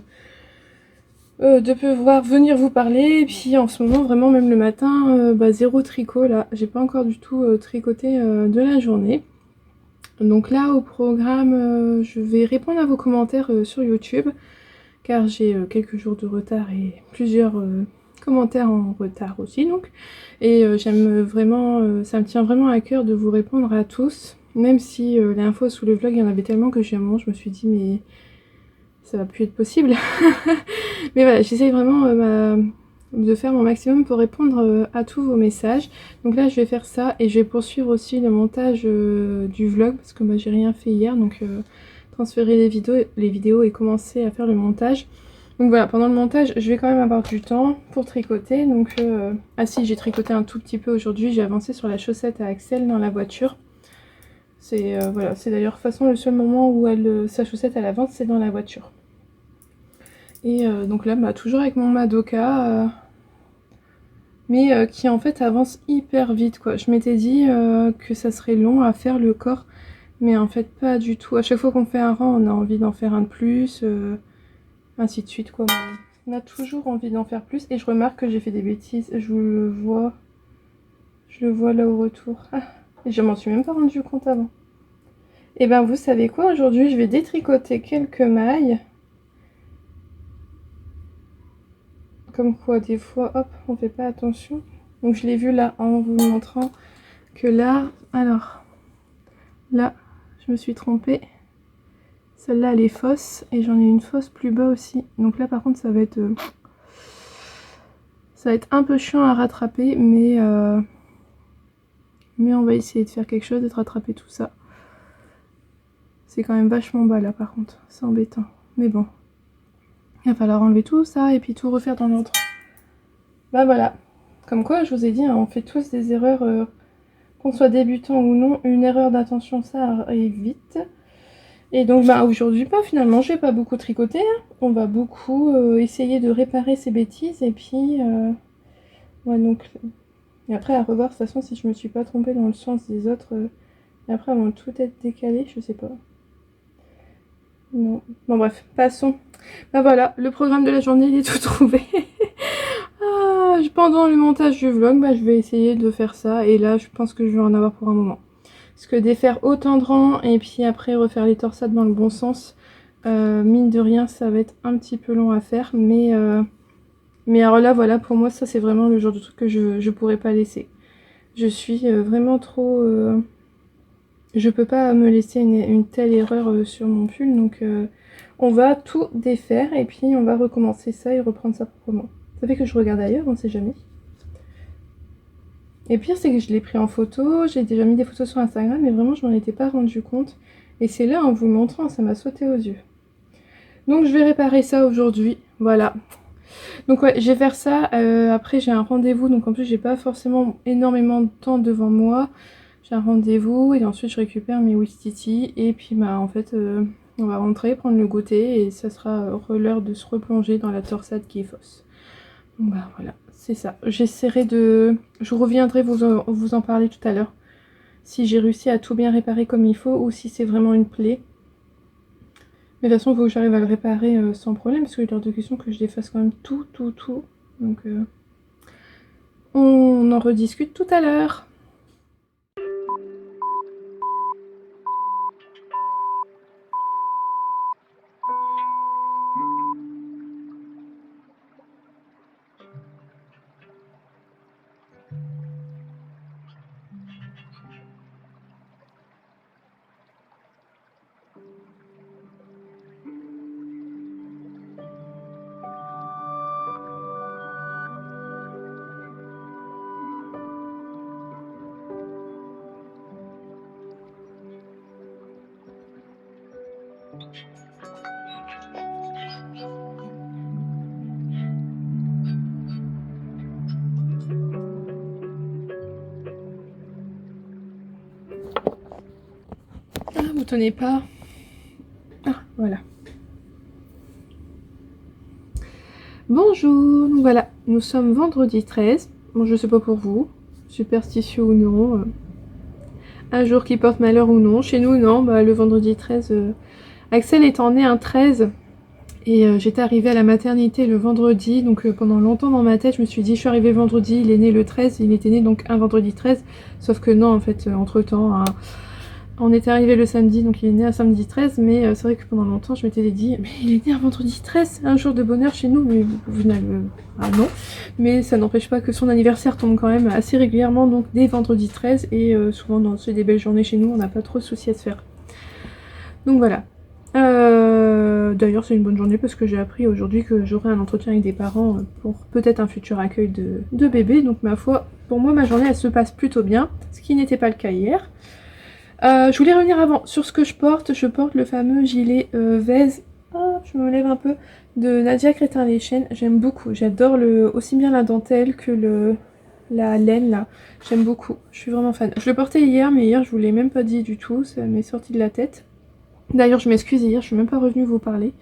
de pouvoir venir vous parler. Et puis en ce moment, vraiment même le matin, zéro tricot là, j'ai pas encore du tout tricoté de la journée. Donc là au programme, je vais répondre à vos commentaires sur YouTube, car j'ai quelques jours de retard et plusieurs commentaires en retard aussi donc. Et j'aime vraiment, ça me tient vraiment à cœur de vous répondre à tous, même si l'info sous le vlog il y en avait tellement que j'ai un moment je me suis dit mais ça va plus être possible. Mais voilà, j'essaye vraiment de faire mon maximum pour répondre à tous vos messages. Donc là je vais faire ça et je vais poursuivre aussi le montage du vlog parce que moi j'ai rien fait hier, donc transférer les vidéos et commencer à faire le montage. Donc voilà, pendant le montage je vais quand même avoir du temps pour tricoter. Donc ah si, j'ai tricoté un tout petit peu aujourd'hui, j'ai avancé sur la chaussette à Axel dans la voiture. C'est voilà, c'est d'ailleurs de toute façon le seul moment où sa chaussette elle avance, c'est dans la voiture. Et donc là, toujours avec mon Madoka, mais qui en fait avance hyper vite quoi. Je m'étais dit que ça serait long à faire le corps, mais en fait pas du tout. À chaque fois qu'on fait un rang, on a envie d'en faire un de plus, ainsi de suite quoi. On a toujours envie d'en faire plus et je remarque que j'ai fait des bêtises. Je le vois là au retour. Ah, et je m'en suis même pas rendu compte avant. Et ben vous savez quoi, aujourd'hui je vais détricoter quelques mailles. Comme quoi des fois hop on fait pas attention. Donc je l'ai vu là en vous montrant que là, alors là je me suis trompée, celle-là elle est fausse et j'en ai une fausse plus bas aussi. Donc là par contre ça va être un peu chiant à rattraper, mais on va essayer de faire quelque chose, de rattraper tout ça. C'est quand même vachement bas là par contre, c'est embêtant, mais bon, il va falloir enlever tout ça et puis tout refaire dans l'ordre. Bah voilà, comme quoi je vous ai dit, hein, on fait tous des erreurs, qu'on soit débutant ou non, une erreur d'attention ça arrive vite. Et donc aujourd'hui finalement je vais pas beaucoup tricoter, hein. On va beaucoup essayer de réparer ces bêtises et puis ouais, donc et après à revoir de toute façon si je me suis pas trompée dans le sens des autres, et après elles vont tout être décalées, je sais pas. Non. Bon bref, passons. Bah voilà, le programme de la journée il est tout trouvé. Pendant le montage du vlog, je vais essayer de faire ça et là je pense que je vais en avoir pour un moment. Parce que défaire autant de rangs et puis après refaire les torsades dans le bon sens, mine de rien ça va être un petit peu long à faire, mais alors là voilà, pour moi ça c'est vraiment le genre de truc que je pourrais pas laisser. Je suis vraiment trop... je peux pas me laisser une telle erreur sur mon pull, donc on va tout défaire et puis on va recommencer ça et reprendre ça proprement. Ça fait que je regarde ailleurs, on sait jamais. Et pire c'est que je l'ai pris en photo, j'ai déjà mis des photos sur Instagram mais vraiment je m'en étais pas rendu compte. Et c'est là en vous le montrant, ça m'a sauté aux yeux. Donc je vais réparer ça aujourd'hui, voilà. Donc ouais, je vais faire ça, après j'ai un rendez-vous, donc en plus j'ai pas forcément énormément de temps devant moi. J'ai un rendez-vous et ensuite je récupère mes Wistiti et puis en fait on va rentrer, prendre le goûter et ça sera l'heure de se replonger dans la torsade qui est fausse. Donc voilà, c'est ça. J'essaierai de... Je reviendrai vous en parler tout à l'heure. Si j'ai réussi à tout bien réparer comme il faut ou si c'est vraiment une plaie. Mais de toute façon, il faut que j'arrive à le réparer sans problème parce qu'il est hors de question que je défasse quand même tout. Donc on en rediscute tout à l'heure. Ah, vous tenez pas. Ah, voilà. Bonjour, donc voilà, nous sommes vendredi 13. Bon, je sais pas pour vous, superstitieux ou non, un jour qui porte malheur ou non. Chez nous, non, le vendredi 13, Axel étant né un 13, et j'étais arrivée à la maternité le vendredi, donc pendant longtemps dans ma tête, je me suis dit, je suis arrivée vendredi, il est né le 13, il était né donc un vendredi 13, sauf que non, en fait, entre-temps, on était arrivé le samedi, donc il est né un samedi 13, mais c'est vrai que pendant longtemps, je m'étais dit, mais il est né un vendredi 13, un jour de bonheur chez nous, mais au final, non. Mais ça n'empêche pas que son anniversaire tombe quand même assez régulièrement, donc dès vendredi 13, et souvent, c'est des belles journées chez nous, on n'a pas trop de soucis à se faire. Donc voilà. D'ailleurs, c'est une bonne journée parce que j'ai appris aujourd'hui que j'aurai un entretien avec des parents pour peut-être un futur accueil de bébé, donc ma foi, pour moi, ma journée, elle se passe plutôt bien, ce qui n'était pas le cas hier. Je voulais revenir avant sur ce que je porte. Je porte le fameux gilet Vez, je me lève un peu, de Nadia Crétin-Leschen. J'aime beaucoup, j'adore aussi bien la dentelle que la laine là. J'aime beaucoup, je suis vraiment fan. Je le portais hier, mais hier je vous l'ai même pas dit du tout, ça m'est sorti de la tête. D'ailleurs je m'excuse, hier je suis même pas revenue vous parler.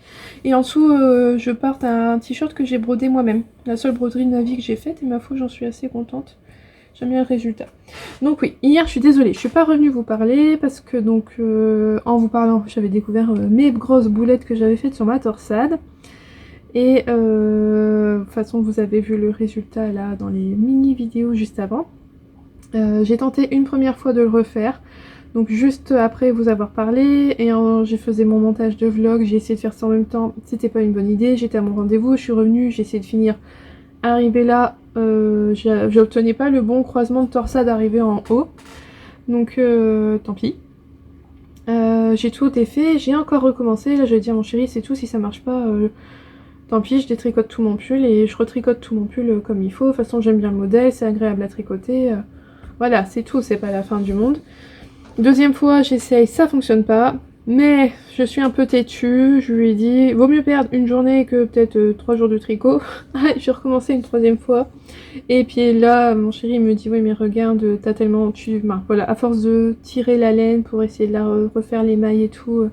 Et en dessous je porte un t-shirt que j'ai brodé moi-même. La seule broderie de ma vie que j'ai faite et ma foi j'en suis assez contente. J'aime bien le résultat. Donc oui, hier je suis désolée, je suis pas revenue vous parler parce que donc en vous parlant j'avais découvert mes grosses boulettes que j'avais faites sur ma torsade. Et de toute façon vous avez vu le résultat là dans les mini vidéos juste avant. J'ai tenté une première fois de le refaire. Donc juste après vous avoir parlé, et j'ai faisais mon montage de vlog, j'ai essayé de faire ça en même temps, c'était pas une bonne idée, j'étais à mon rendez-vous, je suis revenue, j'ai essayé de finir. Arrivé là, j'obtenais pas le bon croisement de torsade arrivé en haut, donc tant pis. J'ai tout défait, j'ai encore recommencé, là je vais dire mon chéri c'est tout, si ça marche pas, tant pis, je détricote tout mon pull et je retricote tout mon pull comme il faut. De toute façon j'aime bien le modèle, c'est agréable à tricoter, voilà c'est tout, c'est pas la fin du monde. Deuxième fois j'essaye, ça fonctionne pas, mais je suis un peu têtue, je lui ai dit vaut mieux perdre une journée que peut-être 3 jours de tricot. J'ai recommencé une troisième fois, et puis là mon chéri me dit oui mais regarde t'as tellement, voilà, à force de tirer la laine pour essayer de la refaire les mailles et tout,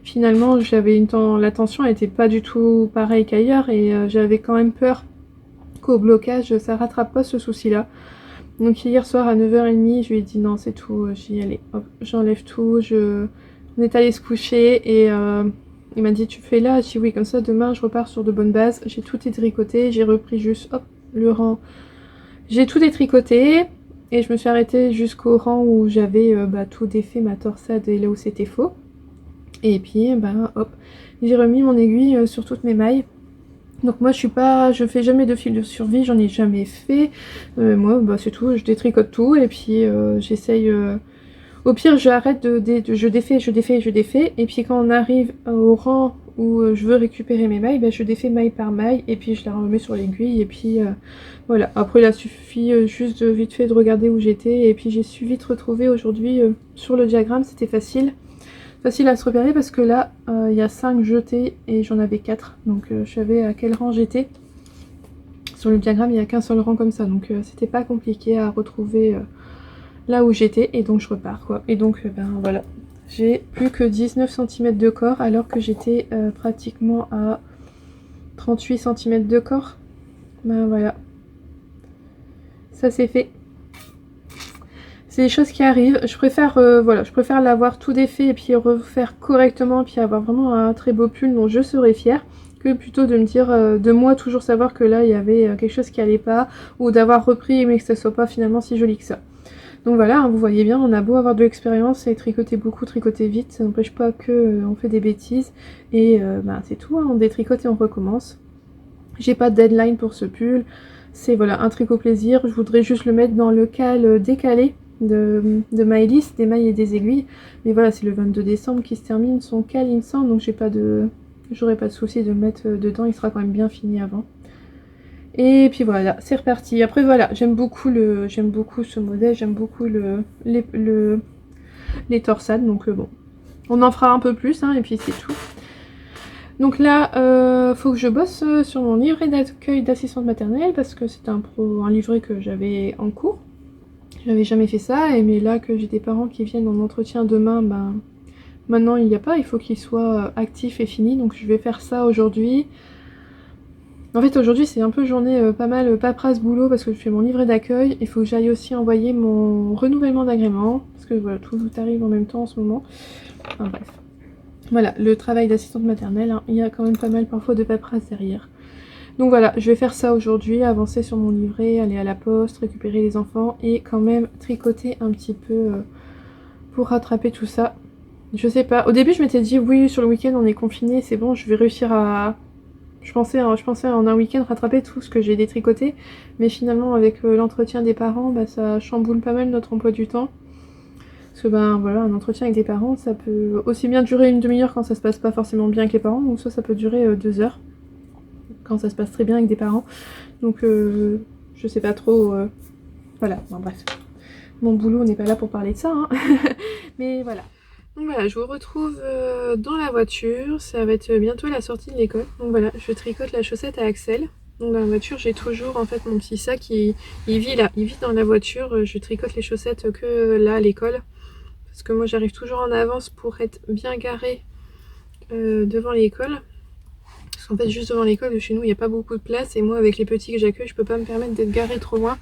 finalement j'avais la tension était pas du tout pareille qu'ailleurs, et j'avais quand même peur qu'au blocage ça rattrape pas ce souci là. Donc hier soir à 9h30, je lui ai dit non c'est tout, j'y allais, hop, j'enlève tout, on est allé se coucher, et il m'a dit tu fais là, j'ai dit oui comme ça demain je repars sur de bonnes bases. J'ai tout détricoté, j'ai repris juste hop le rang, j'ai tout détricoté, et je me suis arrêtée jusqu'au rang où j'avais tout défait ma torsade et là où c'était faux. Et puis hop, j'ai remis mon aiguille sur toutes mes mailles. Donc moi je fais jamais de fil de survie, j'en ai jamais fait. Moi c'est tout, je détricote tout et puis j'essaye. Au pire j'arrête je défais. Et puis quand on arrive au rang où je veux récupérer mes mailles, je défais maille par maille et puis je la remets sur l'aiguille et puis voilà. Après il a suffi juste vite fait de regarder où j'étais, et puis j'ai su vite retrouver aujourd'hui sur le diagramme, c'était facile à se repérer parce que là il y a 5 jetés et j'en avais 4, donc je savais à quel rang j'étais. Sur le diagramme il n'y a qu'un seul rang comme ça, donc c'était pas compliqué à retrouver là où j'étais, et donc je repars quoi. Et donc voilà, j'ai plus que 19 cm de corps alors que j'étais pratiquement à 38 cm de corps. Voilà, ça c'est fait. C'est des choses qui arrivent, je préfère l'avoir tout défait et puis refaire correctement, et puis avoir vraiment un très beau pull dont je serais fière, que plutôt de me dire, de moi toujours savoir que là il y avait quelque chose qui allait pas, ou d'avoir repris mais que ça soit pas finalement si joli que ça. Donc voilà, hein, vous voyez bien, on a beau avoir de l'expérience et tricoter beaucoup, tricoter vite, ça n'empêche pas que on fait des bêtises, et c'est tout, hein, on détricote et on recommence. J'ai pas de deadline pour ce pull, c'est voilà un tricot plaisir, je voudrais juste le mettre dans le cal décalé de my list, des mailles et des aiguilles, mais voilà c'est le 22 décembre qui se termine son cal il me semble, donc j'aurai pas de souci de le mettre dedans, il sera quand même bien fini avant. Et puis voilà, c'est reparti. Après voilà, j'aime beaucoup ce modèle, j'aime beaucoup les torsades, donc bon, On en fera un peu plus, hein, et puis c'est tout. Donc là, faut que je bosse sur mon livret d'accueil d'assistante maternelle parce que c'est un livret que j'avais en cours. J'avais jamais fait ça, mais là que j'ai des parents qui viennent en entretien demain, ben maintenant il n'y a pas, il faut qu'il soit actif et fini, donc je vais faire ça aujourd'hui. En fait aujourd'hui c'est un peu journée pas mal paperasse boulot parce que je fais mon livret d'accueil, il faut que j'aille aussi envoyer mon renouvellement d'agrément, parce que voilà, tout arrive en même temps en ce moment. Enfin bref. Voilà, le travail d'assistante maternelle, hein, il y a quand même pas mal parfois de paperasse derrière. Donc voilà, je vais faire ça aujourd'hui, avancer sur mon livret, aller à la poste, récupérer les enfants et quand même tricoter un petit peu pour rattraper tout ça. Je sais pas, au début je m'étais dit oui, sur le week-end on est confiné, c'est bon, je vais réussir à... Je pensais en un week-end rattraper tout ce que j'ai détricoté, mais finalement avec l'entretien des parents, bah, ça chamboule pas mal notre emploi du temps. Parce que ben voilà, un entretien avec des parents, ça peut aussi bien durer une demi-heure quand ça se passe pas forcément bien avec les parents, ou soit ça peut durer 2 heures quand ça se passe très bien avec des parents. Donc je sais pas trop. Voilà, bon, bref. Mon boulot n'est pas là pour parler de ça, hein. Mais voilà. Donc voilà, je vous retrouve dans la voiture. Ça va être bientôt la sortie de l'école. Donc voilà, je tricote la chaussette à Axel. Donc dans la voiture, j'ai toujours en fait mon petit sac. Il vit là, il vit dans la voiture. Je tricote les chaussettes que là à l'école. Parce que moi j'arrive toujours en avance pour être bien garée devant l'école. Parce qu'en fait juste devant l'école de chez nous il n'y a pas beaucoup de place. Et moi avec les petits que j'accueille je peux pas me permettre d'être garée trop loin.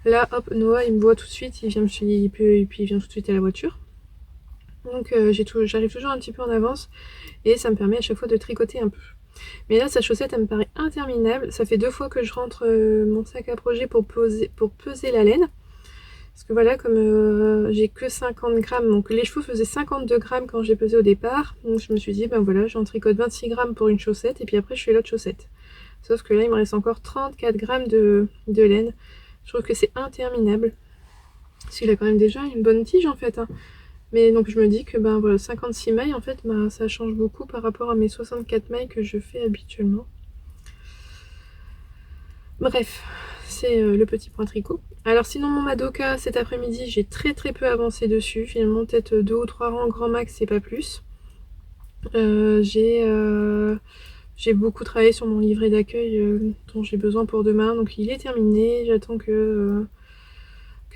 Là hop, Noah il me voit tout de suite, il vient et puis il vient tout de suite à la voiture. Donc j'arrive toujours un petit peu en avance. Et ça me permet à chaque fois de tricoter un peu. Mais là sa chaussette elle me paraît interminable. Ça fait 2 fois que je rentre mon sac à projet pour peser la laine. Parce que voilà, comme j'ai que 50 grammes, donc les chevaux faisaient 52 grammes quand j'ai pesé au départ. Donc je me suis dit, ben voilà, j'en tricote 26 grammes pour une chaussette et puis après je fais l'autre chaussette. Sauf que là, il me reste encore 34 grammes de laine. Je trouve que c'est interminable. Parce qu'il a quand même déjà une bonne tige en fait, hein. Mais donc je me dis que ben voilà, 56 mailles en fait, ben, ça change beaucoup par rapport à mes 64 mailles que je fais habituellement. Bref, c'est le petit point tricot. Alors sinon mon Madoka cet après-midi j'ai très peu avancé dessus, finalement peut-être 2 ou 3 rangs grand max, c'est pas plus. J'ai beaucoup travaillé sur mon livret d'accueil dont j'ai besoin pour demain, donc il est terminé, j'attends que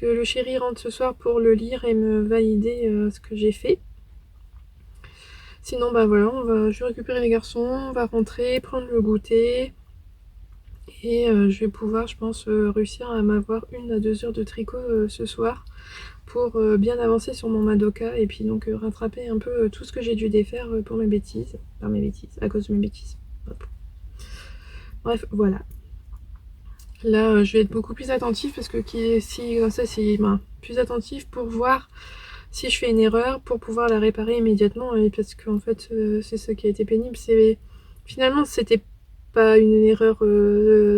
le chéri rentre ce soir pour le lire et me valider ce que j'ai fait. Sinon bah voilà, je vais récupérer les garçons, on va rentrer, prendre le goûter. Et je vais pouvoir, je pense, réussir à m'avoir 1 à 2 heures de tricot ce soir pour bien avancer sur mon Madoka et puis donc rattraper un peu tout ce que j'ai dû défaire pour mes bêtises. Par mes bêtises, à cause de mes bêtises. Hop. Bref, voilà. Là, je vais être beaucoup plus attentive parce que si comme ça, c'est plus attentive pour voir si je fais une erreur pour pouvoir la réparer immédiatement. Et parce qu'en fait, c'est ça qui a été pénible. Finalement, c'était pas une erreur,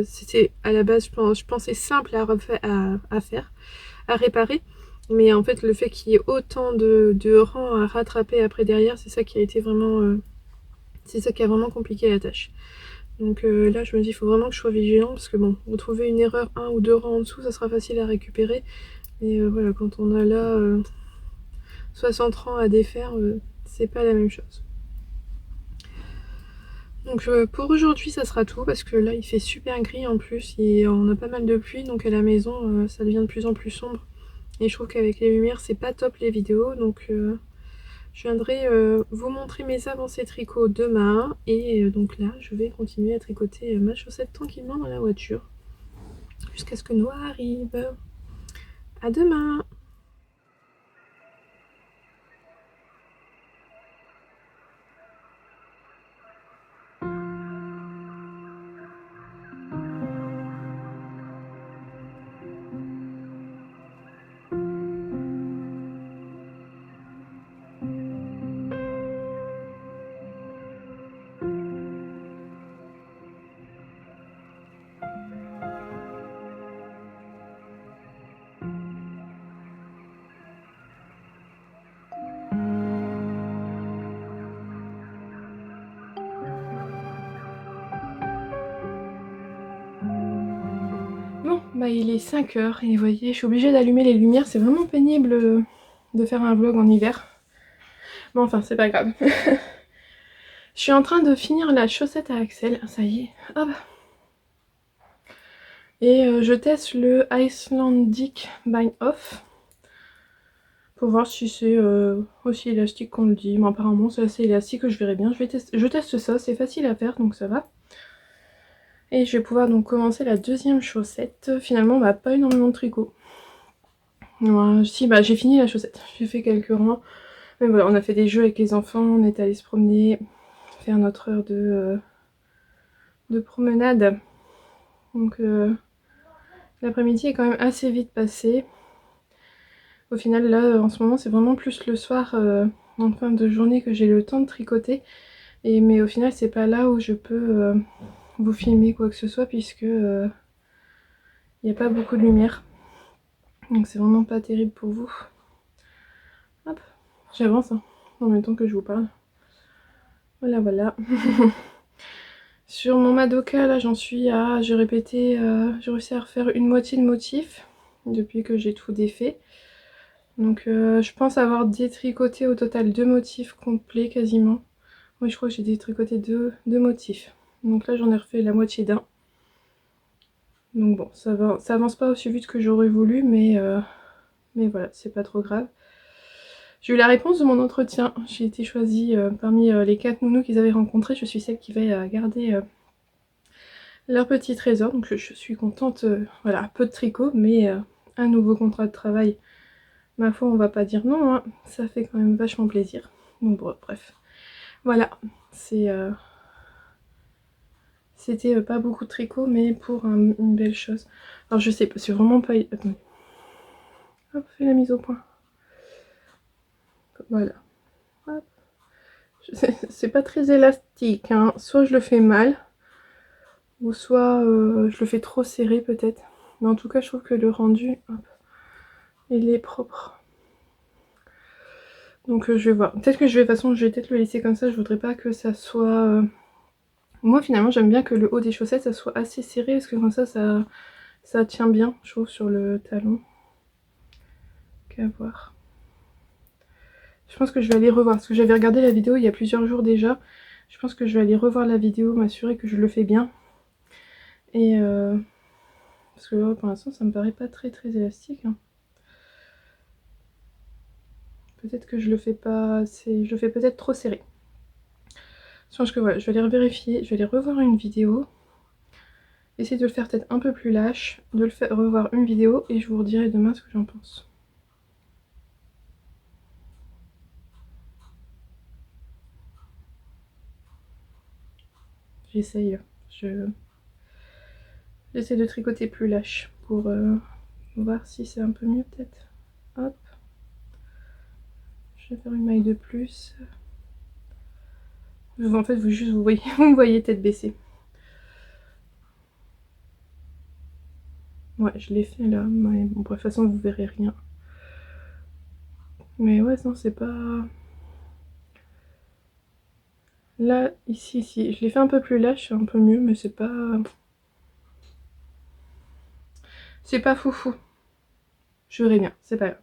c'était à la base, je pensais simple à faire, à réparer. Mais en fait, le fait qu'il y ait autant de rangs à rattraper après derrière, c'est ça qui a été vraiment, c'est ça qui a vraiment compliqué la tâche. Donc là, je me dis, il faut vraiment que je sois vigilant parce que bon, vous trouvez une erreur 1 ou 2 rangs en dessous, ça sera facile à récupérer. Mais voilà, quand on a là 60 rangs à défaire, c'est pas la même chose. Donc pour aujourd'hui ça sera tout parce que là il fait super gris en plus et on a pas mal de pluie, donc à la maison ça devient de plus en plus sombre et je trouve qu'avec les lumières c'est pas top les vidéos, donc je viendrai vous montrer mes avancées tricot demain et donc là je vais continuer à tricoter ma chaussette tranquillement dans la voiture jusqu'à ce que Noah arrive. À demain. Bon, bah il est 5 h et vous voyez, je suis obligée d'allumer les lumières, c'est vraiment pénible de faire un vlog en hiver. Bon, enfin, c'est pas grave. Je suis en train de finir la chaussette à Axel, ça y est, hop. Et je teste le Icelandic Bind Off. Pour voir si c'est aussi élastique qu'on le dit. Mais apparemment c'est assez élastique, je verrai bien. Je teste ça, c'est facile à faire donc ça va. Et je vais pouvoir donc commencer la deuxième chaussette. Finalement bah pas énormément de tricot. Voilà, si bah j'ai fini la chaussette, j'ai fait quelques rangs. Mais voilà, on a fait des jeux avec les enfants, on est allé se promener, faire notre heure de promenade. Donc l'après-midi est quand même assez vite passé. Au final là en ce moment c'est vraiment plus le soir en fin de journée que j'ai le temps de tricoter. Mais au final c'est pas là où je peux vous filmer quoi que ce soit puisque il n'y a pas beaucoup de lumière. Donc c'est vraiment pas terrible pour vous. Hop, j'avance hein, en même temps que je vous parle. Voilà voilà. Sur mon Madoka là j'en suis à... j'ai répété, j'ai réussi à refaire une moitié de motif depuis que j'ai tout défait. Donc je pense avoir détricoté au total 2 motifs complets quasiment. Oui je crois que j'ai détricoté deux motifs. Donc là j'en ai refait la moitié d'un. Donc bon, ça avance pas aussi vite que j'aurais voulu, mais voilà, c'est pas trop grave. J'ai eu la réponse de mon entretien. J'ai été choisie parmi les 4 nounous qu'ils avaient rencontrés. Je suis celle qui va garder leur petit trésor. Donc je suis contente. Voilà, peu de tricot, mais un nouveau contrat de travail. Ma foi, on va pas dire non, hein. Ça fait quand même vachement plaisir. Donc bon, bref. Voilà, c'était pas beaucoup de tricot, mais pour une belle chose. Alors je sais pas, c'est vraiment pas... Attendez. Hop, fais la mise au point. Voilà. Hop. C'est pas très élastique, hein. Soit je le fais mal, ou soit je le fais trop serré peut-être. Mais en tout cas, je trouve que le rendu, hop, il est propre. Donc je vais voir. Peut-être que de toute façon, je vais peut-être le laisser comme ça. Je voudrais pas que ça soit... Moi, finalement, j'aime bien que le haut des chaussettes, ça soit assez serré, parce que comme ça tient bien, je trouve, sur le talon. Qu'à voir. Je pense que je vais aller revoir, parce que j'avais regardé la vidéo il y a plusieurs jours déjà. Je pense que je vais aller revoir la vidéo, m'assurer que je le fais bien. Et parce que là, pour l'instant, ça me paraît pas très élastique. Hein. Peut-être que je le fais pas assez... Je le fais peut-être trop serré. Je pense que voilà, je vais aller vérifier, je vais aller revoir une vidéo. Essayer de le faire peut-être un peu plus lâche, de le faire revoir une vidéo et je vous redirai demain ce que j'en pense. J'essaye, j'essaie de tricoter plus lâche pour voir si c'est un peu mieux peut-être. Hop. Je vais faire une maille de plus. En fait, vous voyez, vous me voyez tête baissée. Ouais, je l'ai fait là, mais bon, de toute façon, vous verrez rien. Mais ouais, non, c'est pas... Là, ici, je l'ai fait un peu plus lâche, un peu mieux, mais c'est pas... C'est pas foufou. Je verrai bien, c'est pas grave.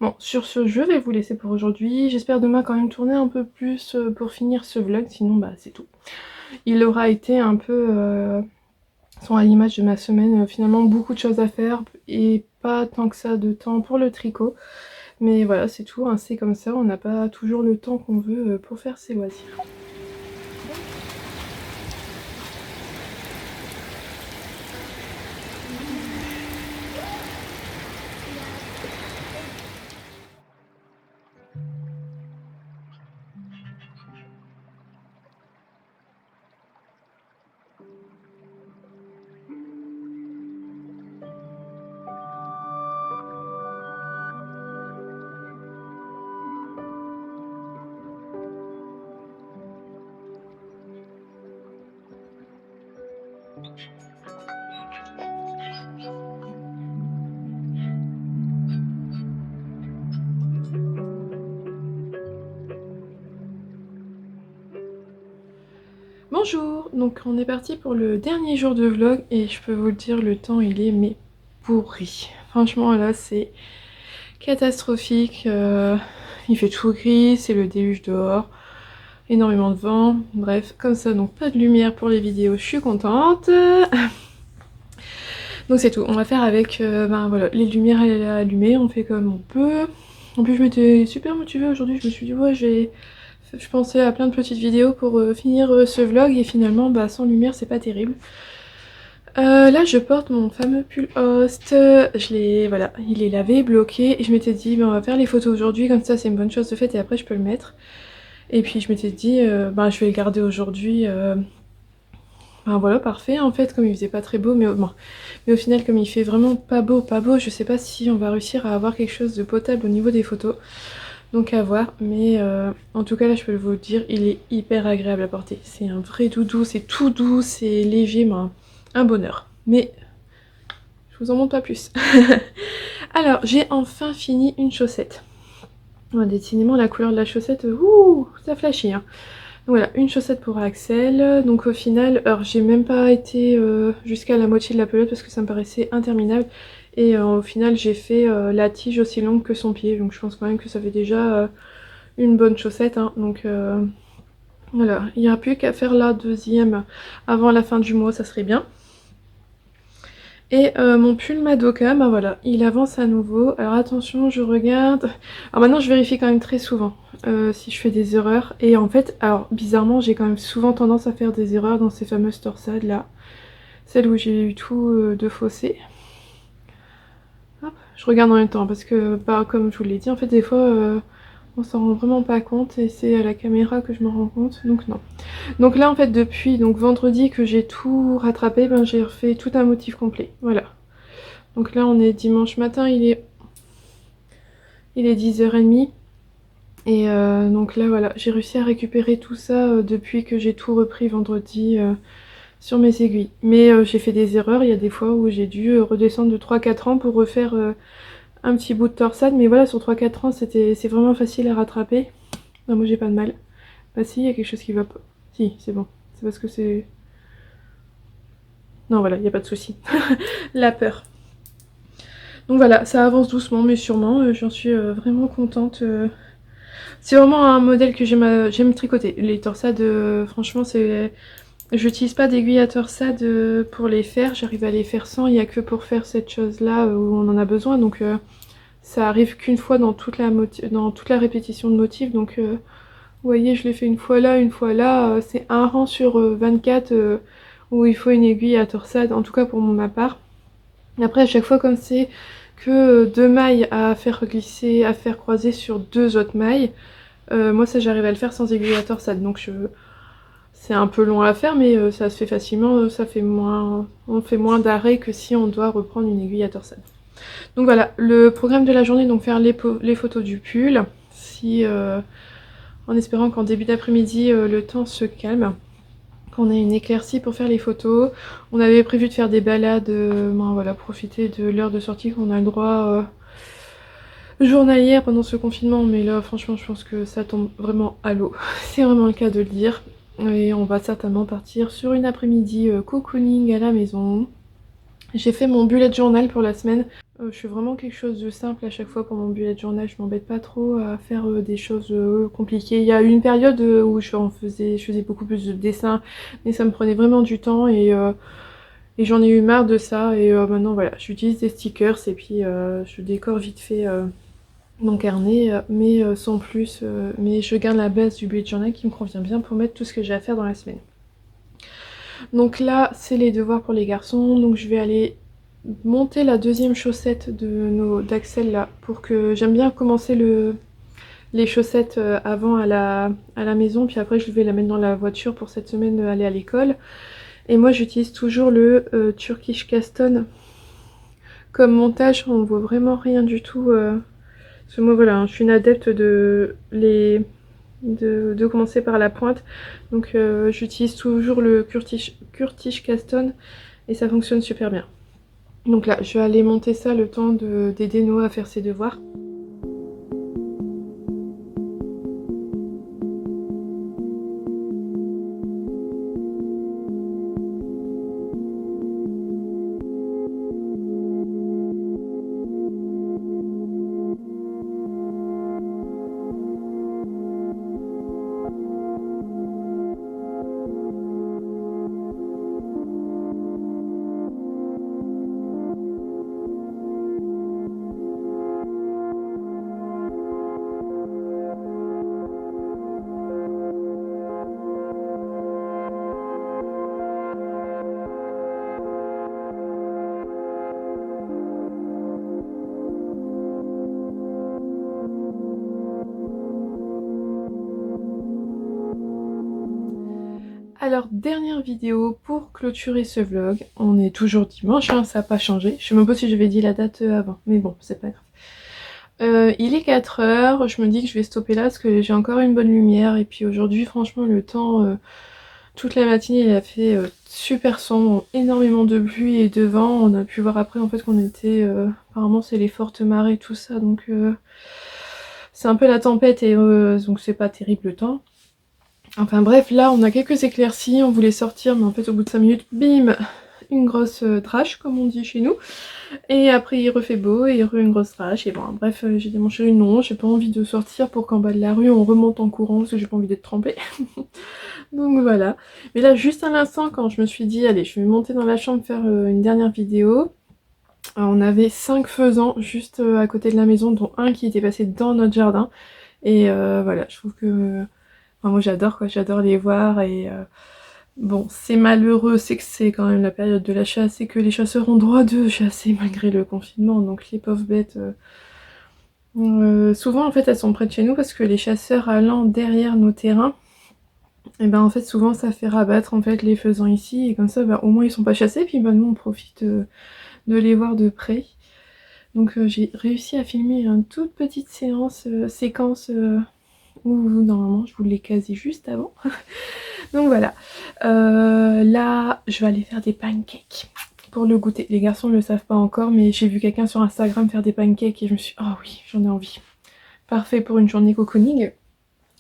Bon, sur ce, je vais vous laisser pour aujourd'hui. J'espère demain quand même tourner un peu plus pour finir ce vlog, sinon bah c'est tout. Il aura été un peu, sont à l'image de ma semaine, finalement beaucoup de choses à faire et pas tant que ça de temps pour le tricot. Mais voilà, c'est tout, hein, c'est comme ça, on n'a pas toujours le temps qu'on veut pour faire ses loisirs. Bonjour, donc on est parti pour le dernier jour de vlog et je peux vous le dire, le temps il est mais pourri. Franchement là c'est catastrophique, il fait tout gris, c'est le déluge dehors, énormément de vent, bref, comme ça, donc pas de lumière pour les vidéos, je suis contente. Donc c'est tout, on va faire avec ben voilà, les lumières allumées, on fait comme on peut. En plus je m'étais super motivée aujourd'hui, je me suis dit ouais je pensais à plein de petites vidéos pour finir ce vlog et finalement bah sans lumière c'est pas terrible. Là je porte mon fameux pull Host, je l'ai, voilà, il est lavé, bloqué et je m'étais dit ben, on va faire les photos aujourd'hui comme ça c'est une bonne chose de faite et après je peux le mettre. Et puis je m'étais dit ben je vais le garder aujourd'hui. Ben voilà, parfait en fait, comme il faisait pas très beau, mais bon. Mais au final, comme il fait vraiment pas beau, je sais pas si on va réussir à avoir quelque chose de potable au niveau des photos. Donc à voir, mais en tout cas là je peux vous le dire, il est hyper agréable à porter. C'est un vrai doudou, c'est tout doux, c'est léger, mais un bonheur. Mais je vous en montre pas plus. Alors, j'ai enfin fini une chaussette. Ouais, décidément, la couleur de la chaussette, ouh, ça flashy, hein. Donc voilà, une chaussette pour Axel. Donc au final, alors j'ai même pas été jusqu'à la moitié de la pelote parce que ça me paraissait interminable. Et au final, j'ai fait la tige aussi longue que son pied. Donc je pense quand même que ça fait déjà une bonne chaussette, hein. Donc voilà, il n'y aura plus qu'à faire la deuxième avant la fin du mois, ça serait bien. Et mon pull Madoka, bah voilà, il avance à nouveau. Alors attention, je regarde. Alors maintenant, je vérifie quand même très souvent si je fais des erreurs. Et en fait, alors bizarrement, j'ai quand même souvent tendance à faire des erreurs dans ces fameuses torsades là. Celles où j'ai eu tout de faussé. Hop, je regarde en même temps parce que, bah, comme je vous l'ai dit, en fait, des fois, on s'en rend vraiment pas compte et c'est à la caméra que je me rends compte. Donc non. Donc là, en fait, depuis donc vendredi que j'ai tout rattrapé, ben, j'ai refait tout un motif complet. Voilà. Donc là on est dimanche matin, il est 10h30. Et donc là voilà, j'ai réussi à récupérer tout ça depuis que j'ai tout repris vendredi sur mes aiguilles. Mais j'ai fait des erreurs, il y a des fois où j'ai dû redescendre de 3-4 ans pour refaire un petit bout de torsade. Mais voilà, sur 3-4 ans c'est vraiment facile à rattraper. Non, moi j'ai pas de mal. Bah si, il y a quelque chose qui va pas. Si, c'est bon. C'est parce que c'est... Non voilà, il n'y a pas de souci. La peur. Donc voilà, ça avance doucement mais sûrement, j'en suis vraiment contente. C'est vraiment un modèle que j'aime tricoter. Les torsades, franchement, c'est... J'utilise pas d'aiguille à torsade pour les faire, j'arrive à les faire sans, il n'y a que pour faire cette chose-là où on en a besoin. Donc ça arrive qu'une fois dans dans toute la répétition de motifs. Donc vous voyez, je l'ai fait une fois là, c'est un rang sur 24 où il faut une aiguille à torsade, en tout cas pour ma part. Après, à chaque fois, comme c'est que deux mailles à faire glisser, à faire croiser sur deux autres mailles, moi ça j'arrive à le faire sans aiguille à torsade, donc c'est un peu long à faire mais ça se fait facilement, ça fait moins... on fait moins d'arrêts que si on doit reprendre une aiguille à torsade. Donc voilà, le programme de la journée, donc faire les photos du pull, si, en espérant qu'en début d'après-midi le temps se calme, qu'on ait une éclaircie pour faire les photos. On avait prévu de faire des balades, ben voilà, profiter de l'heure de sortie qu'on a le droit journalière pendant ce confinement, mais là franchement je pense que ça tombe vraiment à l'eau. C'est vraiment le cas de le dire. Et on va certainement partir sur une après-midi cocooning à la maison. J'ai fait mon bullet journal pour la semaine. Je fais vraiment quelque chose de simple à chaque fois pour mon bullet journal. Je m'embête pas trop à faire des choses compliquées. Il y a eu une période où je faisais beaucoup plus de dessins, mais ça me prenait vraiment du temps et j'en ai eu marre de ça. Et maintenant voilà, j'utilise des stickers et puis je décore vite fait mon carnet, mais sans plus. Mais je garde la base du bullet journal qui me convient bien pour mettre tout ce que j'ai à faire dans la semaine. Donc là, c'est les devoirs pour les garçons. Donc je vais aller monter la deuxième chaussette d'Axel là, pour que... J'aime bien commencer les chaussettes avant à la maison, puis après je vais la mettre dans la voiture pour cette semaine aller à l'école. Et moi j'utilise toujours le Turkish Caston comme montage, on voit vraiment rien du tout. Parce que moi voilà, hein, je suis une adepte de commencer par la pointe. Donc j'utilise toujours le Kurtish Caston et ça fonctionne super bien. Donc là, je vais aller monter ça le temps d'aider Noah à faire ses devoirs. Alors, dernière vidéo pour clôturer ce vlog. On est toujours dimanche, hein, ça n'a pas changé. Je sais même pas si j'avais dit la date avant, mais bon, c'est pas grave. Il est 4 heures, je me dis que je vais stopper là parce que j'ai encore une bonne lumière. Et puis aujourd'hui, franchement, le temps, toute la matinée, il a fait super sombre, énormément de pluie et de vent. On a pu voir après en fait qu'on était... apparemment, c'est les fortes marées, tout ça, donc c'est un peu la tempête et donc c'est pas terrible le temps. Enfin bref, là on a quelques éclaircies, on voulait sortir mais en fait au bout de 5 minutes, bim, une grosse drache comme on dit chez nous. Et après il refait beau et une grosse drache et bon bref j'ai dit à mon chéri non, j'ai pas envie de sortir pour qu'en bas de la rue on remonte en courant parce que j'ai pas envie d'être trempée. Donc voilà. Mais là juste à l'instant quand je me suis dit allez je vais monter dans la chambre faire une dernière vidéo, on avait 5 faisans juste à côté de la maison dont un qui était passé dans notre jardin. Et voilà, je trouve que... Enfin, moi j'adore quoi, j'adore les voir et bon c'est malheureux, c'est que c'est quand même la période de la chasse et que les chasseurs ont droit de chasser malgré le confinement, donc les pauvres bêtes, souvent en fait elles sont près de chez nous parce que les chasseurs allant derrière nos terrains, et ben en fait souvent ça fait rabattre en fait les faisans ici et comme ça bah, au moins ils sont pas chassés puis bah, nous on profite de les voir de près. Donc j'ai réussi à filmer une toute petite séquence où normalement je vous l'ai quasi juste avant. Donc voilà, là je vais aller faire des pancakes pour le goûter. Les garçons ne le savent pas encore mais j'ai vu quelqu'un sur Instagram faire des pancakes et je me suis dit oh oui j'en ai envie. Parfait pour une journée cocooning.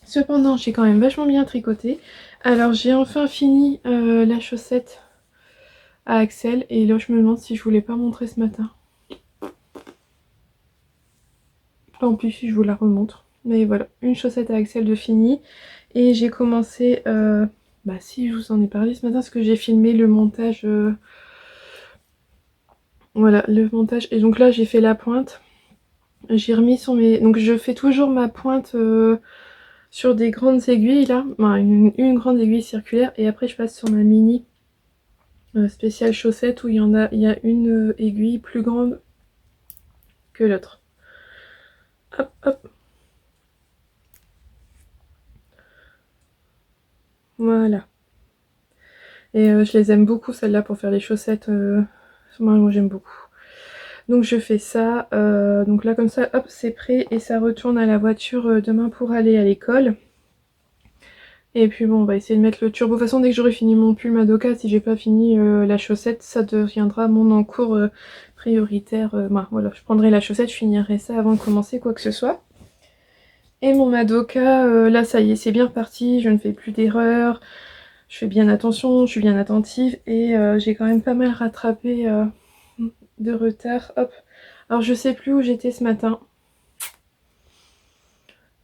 Cependant j'ai quand même vachement bien tricoté. Alors j'ai enfin fini la chaussette à Axel et là je me demande si je voulais pas montrer ce matin. Tant pis si je vous la remontre. Mais voilà, une chaussette à Axel de fini. Et j'ai commencé, bah si je vous en ai parlé ce matin, parce que j'ai filmé le montage. Voilà, le montage. Et donc là j'ai fait la pointe. J'ai remis sur mes... Donc je fais toujours ma pointe sur des grandes aiguilles là. Enfin, une grande aiguille circulaire. Et après je passe sur ma mini spéciale chaussette où il y a une aiguille plus grande que l'autre. Hop, hop. Voilà. Et je les aime beaucoup celles-là pour faire les chaussettes. Moi j'aime beaucoup. Donc je fais ça. Donc là comme ça, hop, c'est prêt. Et ça retourne à la voiture demain pour aller à l'école. Et puis bon, on va essayer de mettre le turbo. De toute façon, dès que j'aurai fini mon pull Madoka, si j'ai pas fini la chaussette, ça deviendra mon encours prioritaire. Bah, voilà, je prendrai la chaussette, je finirai ça avant de commencer quoi que ce soit. Et mon Madoka, là ça y est, c'est bien reparti. Je ne fais plus d'erreurs. Je fais bien attention, je suis bien attentive et j'ai quand même pas mal rattrapé de retard. Hop. Alors je sais plus où j'étais ce matin.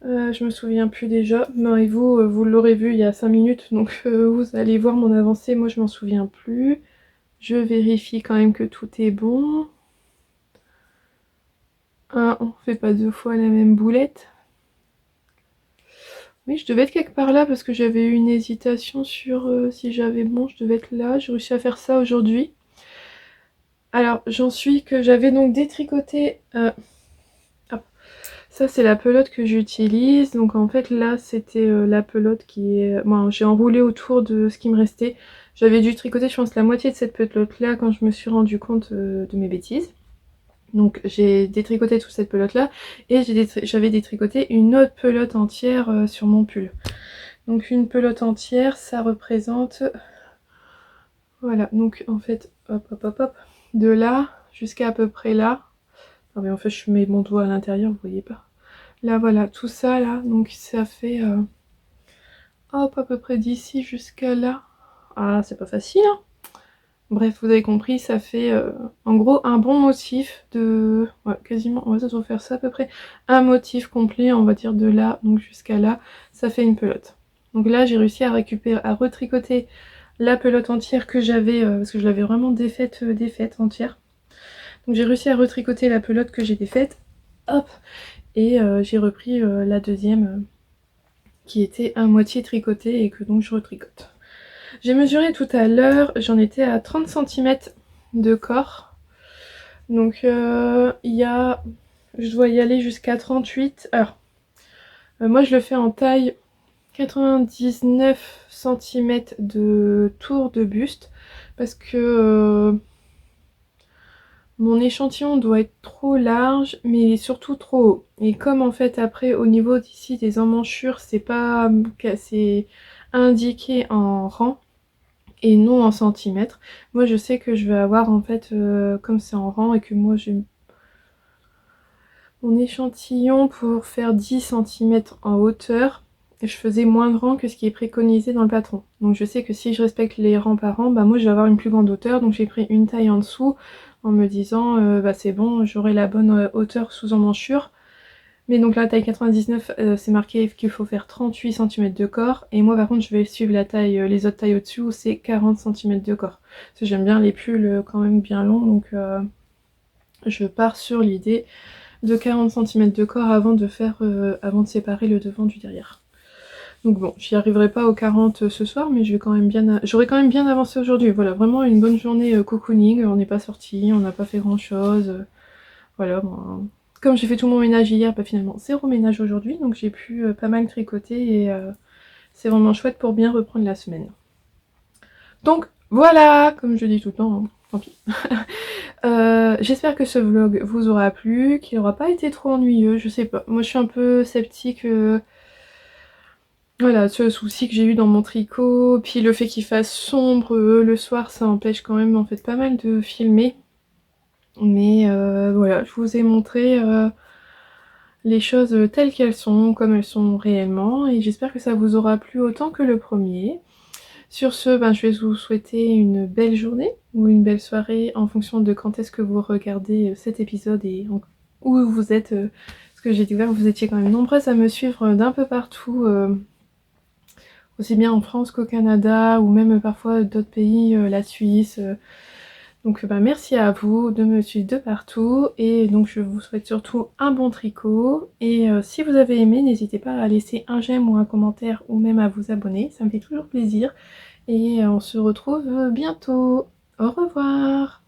Je me souviens plus déjà. Mais vous, vous l'aurez vu il y a 5 minutes, donc vous allez voir mon avancée. Moi je m'en souviens plus. Je vérifie quand même que tout est bon. On fait pas 2 fois la même boulette. Oui, je devais être quelque part là parce que j'avais eu une hésitation sur si j'avais bon, je devais être là. J'ai réussi à faire ça aujourd'hui. Alors, j'en suis que j'avais donc détricoté... ça, c'est la pelote que j'utilise. Donc en fait, là, c'était la pelote qui est... Bon, j'ai enroulé autour de ce qui me restait. J'avais dû tricoter, je pense, la moitié de cette pelote-là quand je me suis rendu compte de mes bêtises. Donc j'ai détricoté toute cette pelote-là. Et j'avais détricoté une autre pelote entière sur mon pull. Donc une pelote entière, ça représente... Voilà, donc en fait, hop, hop, hop, hop. De là jusqu'à à peu près là. Non mais en fait je mets mon doigt à l'intérieur, vous voyez pas. Là voilà, tout ça là, donc ça fait hop à peu près d'ici jusqu'à là. Ah c'est pas facile hein. Bref, vous avez compris, ça fait en gros un bon motif de... Ouais, quasiment, on va peut-être faire ça à peu près. Un motif complet, on va dire de là, donc jusqu'à là, ça fait une pelote. Donc là j'ai réussi à récupérer, à retricoter la pelote entière que j'avais, parce que je l'avais vraiment défaite entière. Donc j'ai réussi à retricoter la pelote que j'ai défaite, hop, et j'ai repris la deuxième qui était à moitié tricotée et que donc je retricote. J'ai mesuré tout à l'heure, j'en étais à 30 cm de corps. Donc je dois y aller jusqu'à 38. Alors, moi je le fais en taille 99 cm de tour de buste parce que mon échantillon doit être trop large mais surtout trop haut. Et comme en fait après au niveau d'ici des emmanchures c'est pas c'est indiqué en rang et non en centimètres, moi je sais que je vais avoir en fait comme c'est en rang et que moi j'ai mon échantillon pour faire 10 cm en hauteur, je faisais moins grand que ce qui est préconisé dans le patron. Donc je sais que si je respecte les rangs par rang, bah moi je vais avoir une plus grande hauteur, donc j'ai pris une taille en dessous en me disant bah c'est bon, j'aurai la bonne hauteur sous emmanchure. Mais donc la taille 99, c'est marqué qu'il faut faire 38 cm de corps, et moi par contre je vais suivre la taille, les autres tailles au-dessus où c'est 40 cm de corps. Parce que j'aime bien les pulls quand même bien longs, donc je pars sur l'idée de 40 cm de corps avant de séparer le devant du derrière. Donc bon, j'y arriverai pas aux 40 ce soir, mais j'aurais quand même bien avancé aujourd'hui. Voilà, vraiment une bonne journée cocooning, on n'est pas sorti, on n'a pas fait grand chose. Voilà, bon, comme j'ai fait tout mon ménage hier, bah finalement zéro ménage aujourd'hui, donc j'ai pu pas mal tricoter et c'est vraiment chouette pour bien reprendre la semaine. Donc voilà, comme je dis tout le temps, hein, tant pis. J'espère que ce vlog vous aura plu, qu'il n'aura pas été trop ennuyeux, je sais pas. Moi je suis un peu sceptique, voilà, ce souci que j'ai eu dans mon tricot, puis le fait qu'il fasse sombre le soir, ça empêche quand même en fait pas mal de filmer. Mais voilà, je vous ai montré les choses telles qu'elles sont, comme elles sont réellement, et j'espère que ça vous aura plu autant que le premier. Sur ce, ben, je vais vous souhaiter une belle journée ou une belle soirée en fonction de quand est-ce que vous regardez cet épisode et où vous êtes. Parce que j'ai découvert que vous étiez quand même nombreuses à me suivre d'un peu partout, aussi bien en France qu'au Canada ou même parfois d'autres pays, la Suisse. Donc ben, merci à vous de me suivre de partout et donc je vous souhaite surtout un bon tricot. Et si vous avez aimé, n'hésitez pas à laisser un j'aime ou un commentaire ou même à vous abonner, ça me fait toujours plaisir. Et on se retrouve bientôt. Au revoir!